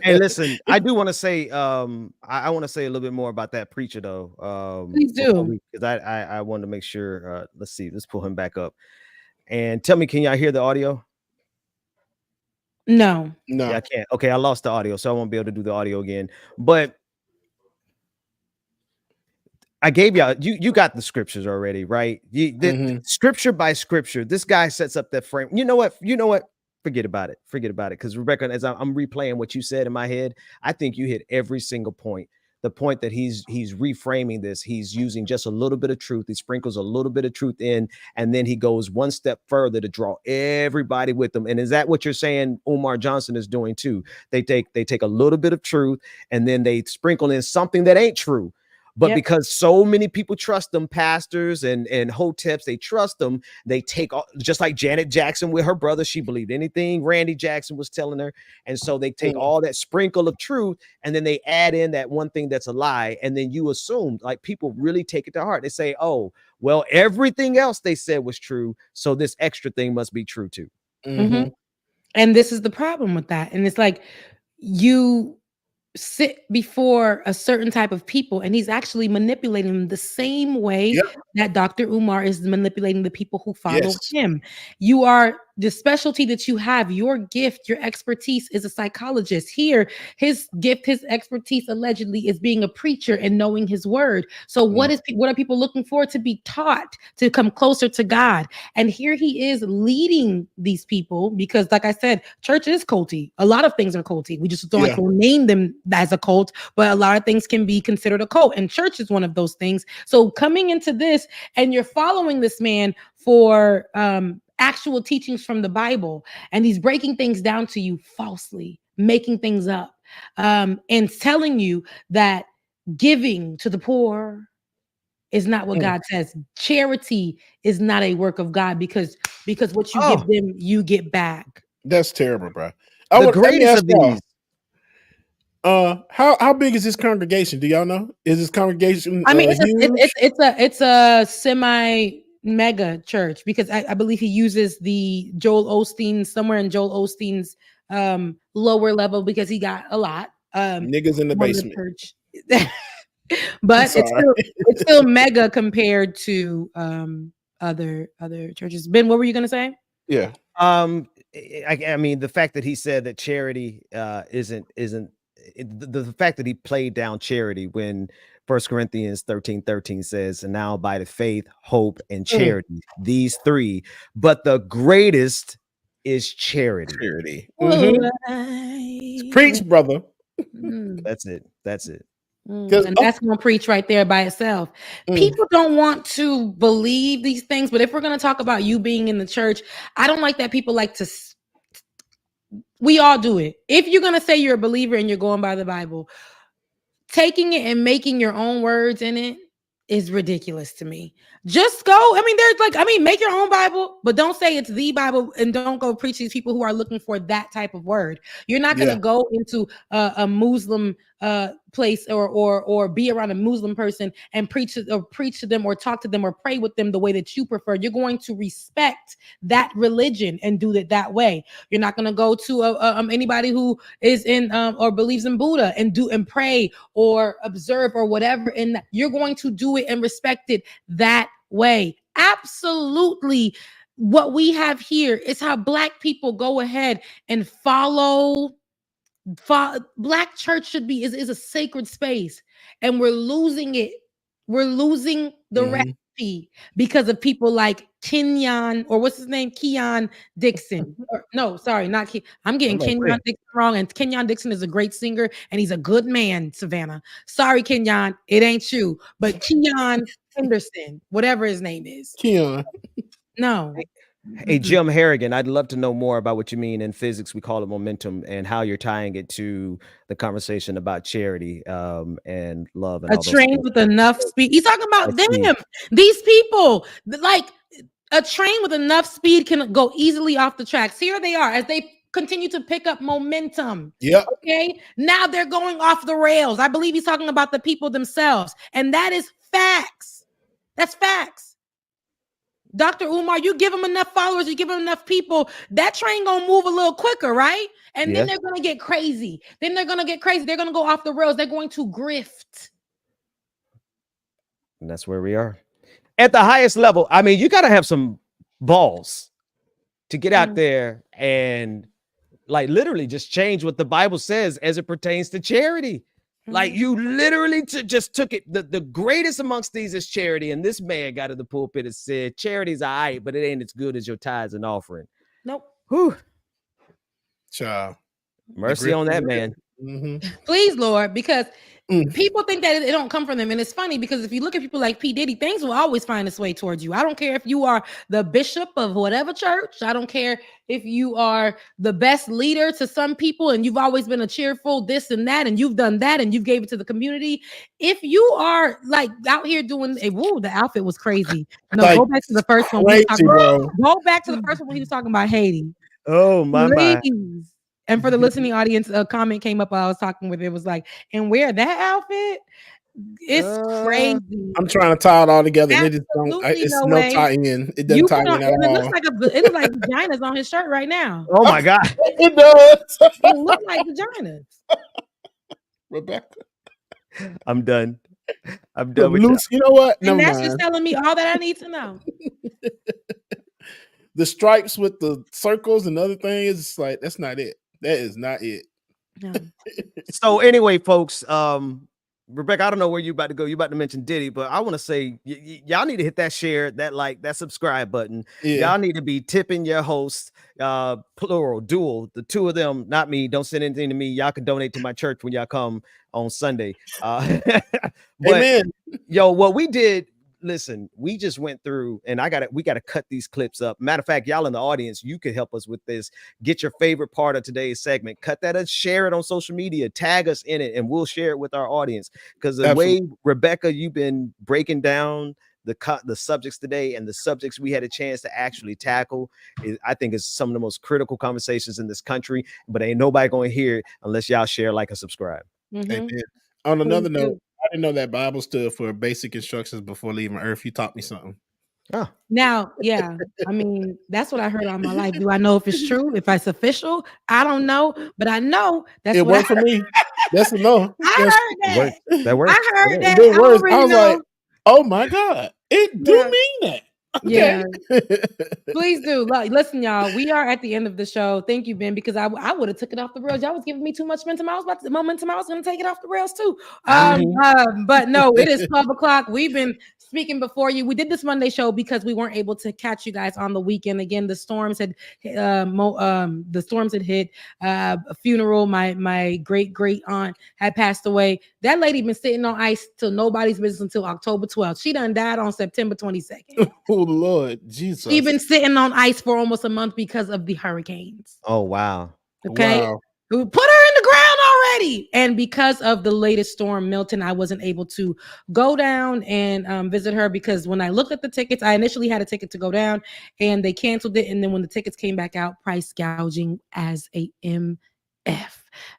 Hey, listen, I do want to say, I want to say a little bit more about that preacher, though. Please do, because I wanted to make sure. Let's see, let's pull him back up and tell me, can y'all hear the audio? No. Yeah, I can't. Okay, I lost the audio, so I won't be able to do the audio again. But I gave y'all, you got the scriptures already, right? Scripture by scripture, this guy sets up that frame. You know what? Forget about it. Because Rebecca, as I'm replaying what you said in my head, I think you hit every single point. The point that he's reframing this, he's using just a little bit of truth. He sprinkles a little bit of truth in, and then he goes one step further to draw everybody with him. And is that what you're saying Umar Johnson is doing too? They take a little bit of truth, and then they sprinkle in something that ain't true. But because so many people trust them, pastors and hoteps, they trust them. They take all, just like Janet Jackson with her brother. She believed anything Randy Jackson was telling her. And so they take all that sprinkle of truth, and then they add in that one thing that's a lie. And then you assume, like, people really take it to heart. They say, oh, well, everything else they said was true, so this extra thing must be true too. Mm-hmm. And this is the problem with that. And it's like you sit before a certain type of people, and he's actually manipulating them the same way that Dr. Umar is manipulating the people who follow him. You are the specialty that you have, your gift, your expertise is a psychologist. Here, his gift, his expertise allegedly is being a preacher and knowing his word. So what are people looking for? To be taught, to come closer to God. And here he is leading these people, because like I said, church is culty. A lot of things are culty. We just don't like to name them as a cult, but a lot of things can be considered a cult, and church is one of those things. So coming into this, and you're following this man for actual teachings from the Bible, and he's breaking things down to you falsely, making things up, and telling you that giving to the poor is not what God says. Charity is not a work of God, because what you give them, you get back. That's terrible, bro. The greatest of these. How big is this congregation? Do y'all know? Is this congregation? I mean, it's a semi mega church, because I believe he uses the Joel Osteen, somewhere in Joel Osteen's lower level, because he got a lot niggas in the basement. Church. But it's still mega compared to other churches. Ben, what were you gonna say? Yeah. I mean, the fact that he said that charity isn't the fact that he played down charity when 1 Corinthians 13:13 says, and now by the faith, hope, and charity, these three, but the greatest is charity. Preach, brother. That's it. And that's gonna preach right there by itself. People don't want to believe these things, but if we're gonna talk about you being in the church, I don't like that people like to. We all do it. If you're gonna say you're a believer and you're going by the Bible, taking it and making your own words in it is ridiculous to me. Just go. I mean, make your own Bible, but don't say it's the Bible, and don't go preach to these people who are looking for that type of word. You're not going to go into a Muslim place or be around a Muslim person and preach to them or talk to them or pray with them the way that you prefer. You're going to respect that religion and do it that way. You're not going to go to anybody who is in or believes in Buddha and do and pray or observe or whatever, and you're going to do it and respect it that way. Absolutely. What we have here is how Black people go ahead and follow. Black church should be is a sacred space, and we're losing it. We're losing the recipe because of people like Kenyon, or what's his name, Keon Dixon. No, sorry, not Ke. I'm getting Kenyon Dixon wrong, and Kenyon Dixon is a great singer and he's a good man. Savannah, sorry, Kenyon, it ain't you, but Keon Henderson, whatever his name is. Keon. No. Hey, Jim Harrigan, I'd love to know more about what you mean in physics. We call it momentum, and how you're tying it to the conversation about charity and love. And A all those train things. with enough speed. He's talking about them. These people, like a train with enough speed can go easily off the tracks. Here they are as they continue to pick up momentum. Yep. Okay. Now they're going off the rails. I believe he's talking about the people themselves, and that is facts. That's facts. Dr. Umar, you give them enough followers, you give them enough people, that train gonna move a little quicker, right? And then they're gonna get crazy. They're gonna go off the rails. They're going to grift. And that's where we are. At the highest level, I mean, you got to have some balls to get out there and like literally just change what the Bible says as it pertains to charity. Like you literally just took it. The greatest amongst these is charity. And this man got to the pulpit and said, charity's all right, but it ain't as good as your tithes and offering. Nope. Whew. Child. Mercy on that man. Please, Lord, because people think that it don't come from them. And it's funny because if you look at people like P. Diddy, things will always find its way towards you. I don't care if you are the bishop of whatever church. I don't care if you are the best leader to some people and you've always been a cheerful this and that, and you've done that and you've gave it to the community. If you are like out here doing the outfit was crazy. No, like, go back to the first one. Go back to the first one when he was talking about Haiti. Oh my. And for the listening audience, a comment came up while I was talking with it. It was like, and wear that outfit? It's crazy. I'm trying to tie it all together. And it just don't, it's no tying in. It doesn't tie in at all. It looks like vaginas on his shirt right now. Oh my God. It does. It looks like vaginas. Rebecca. I'm done. I'm done with Lucy, you know what? And that's just telling me all that I need to know. The stripes with the circles and other things, it's like, that's not it. That is not it. No. So anyway, folks, Rebecca, I don't know where you about to go. You about to mention Diddy, but I want to say y'all need to hit that share, that like, that subscribe button. Yeah. Y'all need to be tipping your host, plural, dual, the two of them, not me. Don't send anything to me. Y'all can donate to my church when y'all come on Sunday. But Amen. Yo, what we did. Listen, we just went through, and we got to cut these clips up. Matter of fact, y'all in the audience, you could help us with this. Get your favorite part of today's segment, cut that and share it on social media, tag us in it, and we'll share it with our audience. Because the way, Rebecca, you've been breaking down the subjects today and the subjects we had a chance to actually tackle, I think is some of the most critical conversations in this country, but ain't nobody going to hear it unless y'all share, like, and subscribe. Amen. On another note, I didn't know that Bible stood for basic instructions before leaving Earth. You taught me something. Oh. Now, yeah, I mean, that's what I heard all my life. Do I know if it's true? If it's official? I don't know, but I know that's it worked for me. That's a no. I heard that. That worked. I heard that. I was like, oh my God, it do mean that. Okay. Yeah. Please do. Listen, y'all, we are at the end of the show. Thank you, Ben, because I would have took it off the rails. Y'all was giving me too much momentum. I was going to take it off the rails too. But no, it is 12 o'clock. We've been speaking before you. We did this Monday show because we weren't able to catch you guys on the weekend. Again, the storms had hit a funeral. My great aunt had passed away. That lady been sitting on ice till nobody's business until October 12th. She done died on September 22nd. Oh Lord Jesus. She's been sitting on ice for almost a month because of the hurricanes. Oh wow. Okay. Wow. Put her in the ground already. And because of the latest storm, Milton, I wasn't able to go down and visit her because when I looked at the tickets, I initially had a ticket to go down and they canceled it. And then when the tickets came back out, price gouging as a MF.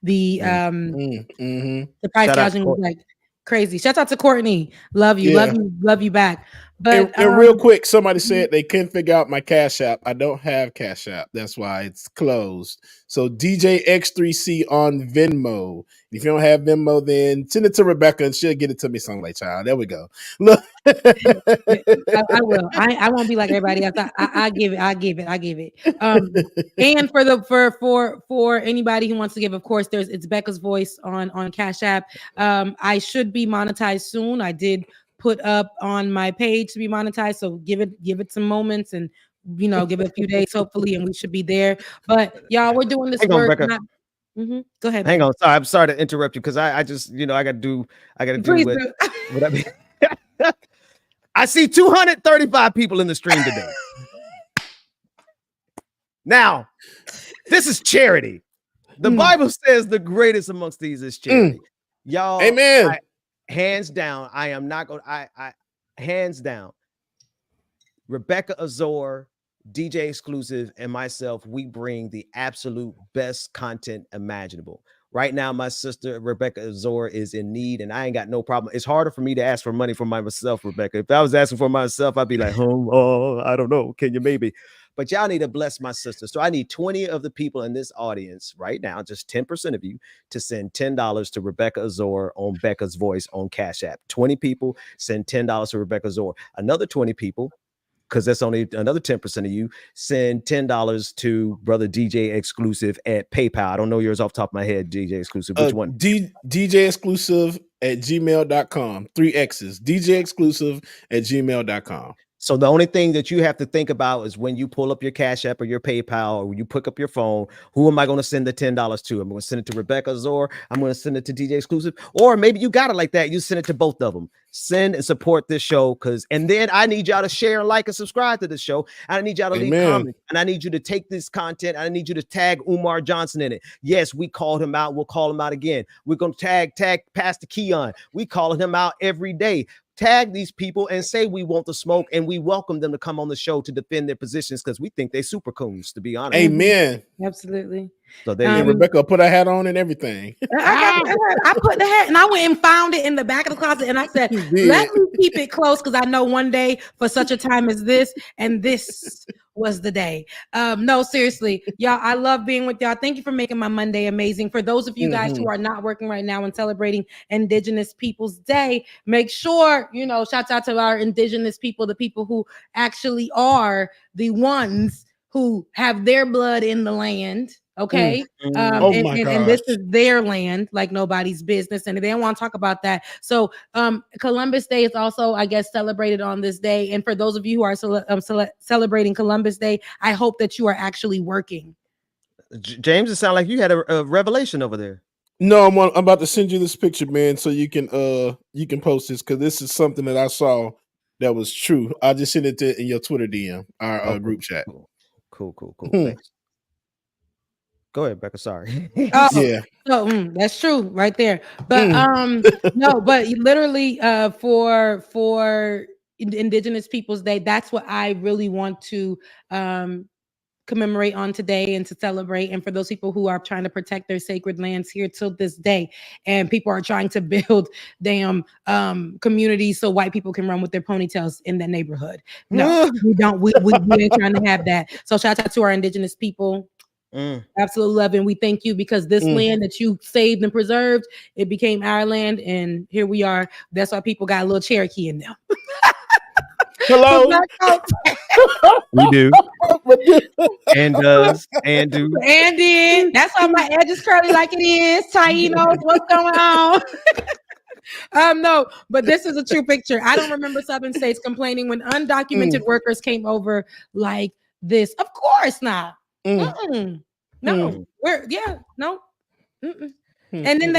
The the price Shout out gouging was like crazy. Shout out to Courtney. Love you, Yeah. love you back. But and real quick, somebody said they couldn't figure out my Cash App. I don't have Cash App. That's why it's closed. So DJ X3C on Venmo. If you don't have Venmo, then send it to Rebecca and she'll get it to me some way, child. There we go. Look. I will. I won't be like everybody else. I give it. I give it. And for anybody who wants to give, of course, it's Becca's Voice on Cash App. I should be monetized soon. I did put up on my page to be monetized, so give it some moments and give it a few days hopefully, and we should be there. But y'all, we're doing this work. Go ahead. Hang on, sorry, I'm sorry to interrupt you because I just I gotta do what I mean. I see 235 people in the stream today. Now, this is charity. The Bible says the greatest amongst these is charity. Y'all, amen. Hands down, I am not going to, hands down, Rebecca Azor, DJ Exclusive, and myself, we bring the absolute best content imaginable. Right now, my sister, Rebecca Azor, is in need, and I ain't got no problem. It's harder for me to ask for money for myself, Rebecca. If I was asking for myself, I'd be like, oh, I don't know. Can you maybe? But y'all need to bless my sister. So I need 20 of the people in this audience right now, just 10% of you, to send $10 to Rebecca Azor on Becca's Voice on Cash App. 20 people send $10 to Rebecca Azor. Another 20 people, because that's only another 10% of you, send $10 to Brother DJ Exclusive at PayPal. I don't know yours off the top of my head, DJ Exclusive. Which one? DJ Exclusive at gmail.com. 3 X's. DJ Exclusive at gmail.com. So the only thing that you have to think about is when you pull up your Cash App or your PayPal, or when you pick up your phone, who am I going to send the $10 to? I'm going to send it to Rebecca Azor. I'm going to send it to DJ Exclusive. Or maybe you got it like that. You send it to both of them. Send and support this show. And then I need y'all to share, like, and subscribe to this show. I need y'all to leave comments. And I need you to take this content. I need you to tag Umar Johnson in it. Yes, we called him out. We'll call him out again. We're going to tag Pastor Keon. We calling him out every day. Tag these people and say we want the smoke, and we welcome them to come on the show to defend their positions because we think they super coons, to be honest. Amen. Absolutely. So there Rebecca put her hat on and everything. I put the hat and I went and found it in the back of the closet, and I said, let me keep it close because I know one day for such a time as this, and this was the day. No, seriously, y'all, I love being with y'all. Thank you for making my Monday amazing. For those of you guys who are not working right now and celebrating Indigenous Peoples Day, make sure, shouts out to our Indigenous people, the people who actually are the ones who have their blood in the land. Okay. And this is their land, like nobody's business, and they don't want to talk about that. So Columbus Day is also, I guess, celebrated on this day. And for those of you who are celebrating Columbus Day, I hope that you are actually working. James, it sounds like you had a revelation over there. No, I'm about to send you this picture, man, so you can post this, because this is something that I saw that was true. I just sent it in your Twitter DM, our group chat. Cool. Thanks. Go ahead, Becca. Sorry. Yeah. So that's true right there. But no, but literally for Indigenous Peoples Day, that's what I really want to commemorate on today and to celebrate. And for those people who are trying to protect their sacred lands here till this day, and people are trying to build damn communities so white people can run with their ponytails in the neighborhood. No, we don't. We ain't trying to have that. So shout out to our Indigenous people. Absolutely love, and we thank you, because this land that you saved and preserved, it became our land, and here we are. That's why people got a little Cherokee in them. Hello. We do. And does. And do. And then that's why my edge is curly like it is. Ty knows what's going on. No, but this is a true picture. I don't remember Southern states complaining when undocumented workers came over like this. Of course not. No, no. And then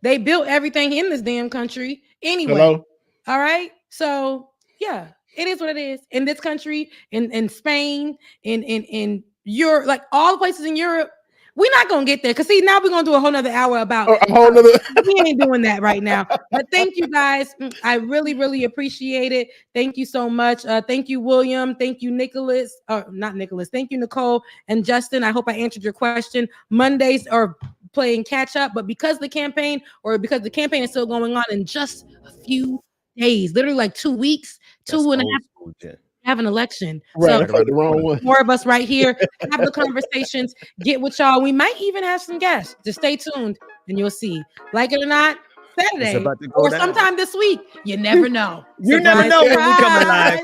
they built everything in this damn country anyway. Hello? All right. So yeah, it is what it is. In this country, in Spain, in Europe, like all the places in Europe, we're not gonna get there. Cause see, now we're gonna do a whole nother hour about we ain't doing that right now. But thank you guys. I really, really appreciate it. Thank you so much. Thank you, William. Thank you, Nicholas. Not Nicholas. Thank you, Nicole and Justin. I hope I answered your question. Mondays or playing catch up, but because the campaign is still going on in just a few days, literally like 2 weeks, That's 2.5 old school, have an election. Right, So the wrong one. more of us right here, have the conversations, get with y'all. We might even have some guests. Just stay tuned and you'll see. Like it or not, Saturday or sometime this week. You never know. You never know when we're coming live.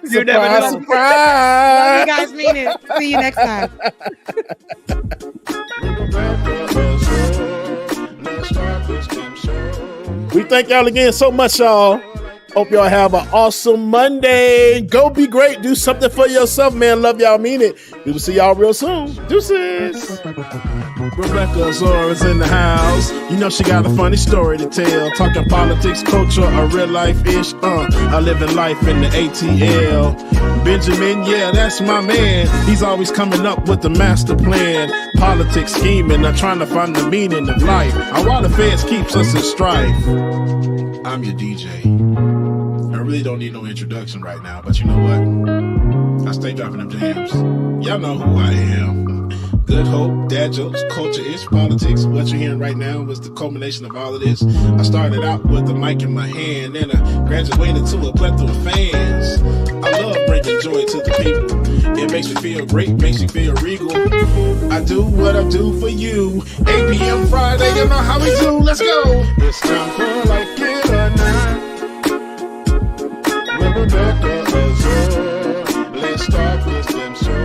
You never know. Love you guys, mean it. See you next time. We thank y'all again so much, y'all. Hope y'all have an awesome Monday. Go be great. Do something for yourself, man. Love y'all, mean it. We will see y'all real soon. Deuces. Rebecca Zora's in the house. You know she got a funny story to tell. Talking politics, culture, a real life-ish. I live in life in the ATL. Benjamin, yeah, that's my man. He's always coming up with the master plan. Politics, scheming, trying to find the meaning of life. While the feds keeps us in strife. I'm your DJ. I really don't need no introduction right now, but you know what? I stay dropping them jams. Y'all know who I am. Good hope, dad jokes, culture-ish, politics. What you're hearing right now was the culmination of all of this. I started out with the mic in my hand, and I graduated to a plethora of fans. I love bringing joy to the people. It makes me feel great, makes me feel regal. I do what I do for you. 8 p.m. Friday, you know how we do. Let's go. It's time for Like It or Not. Rebecca Azure. Let's start this damn show.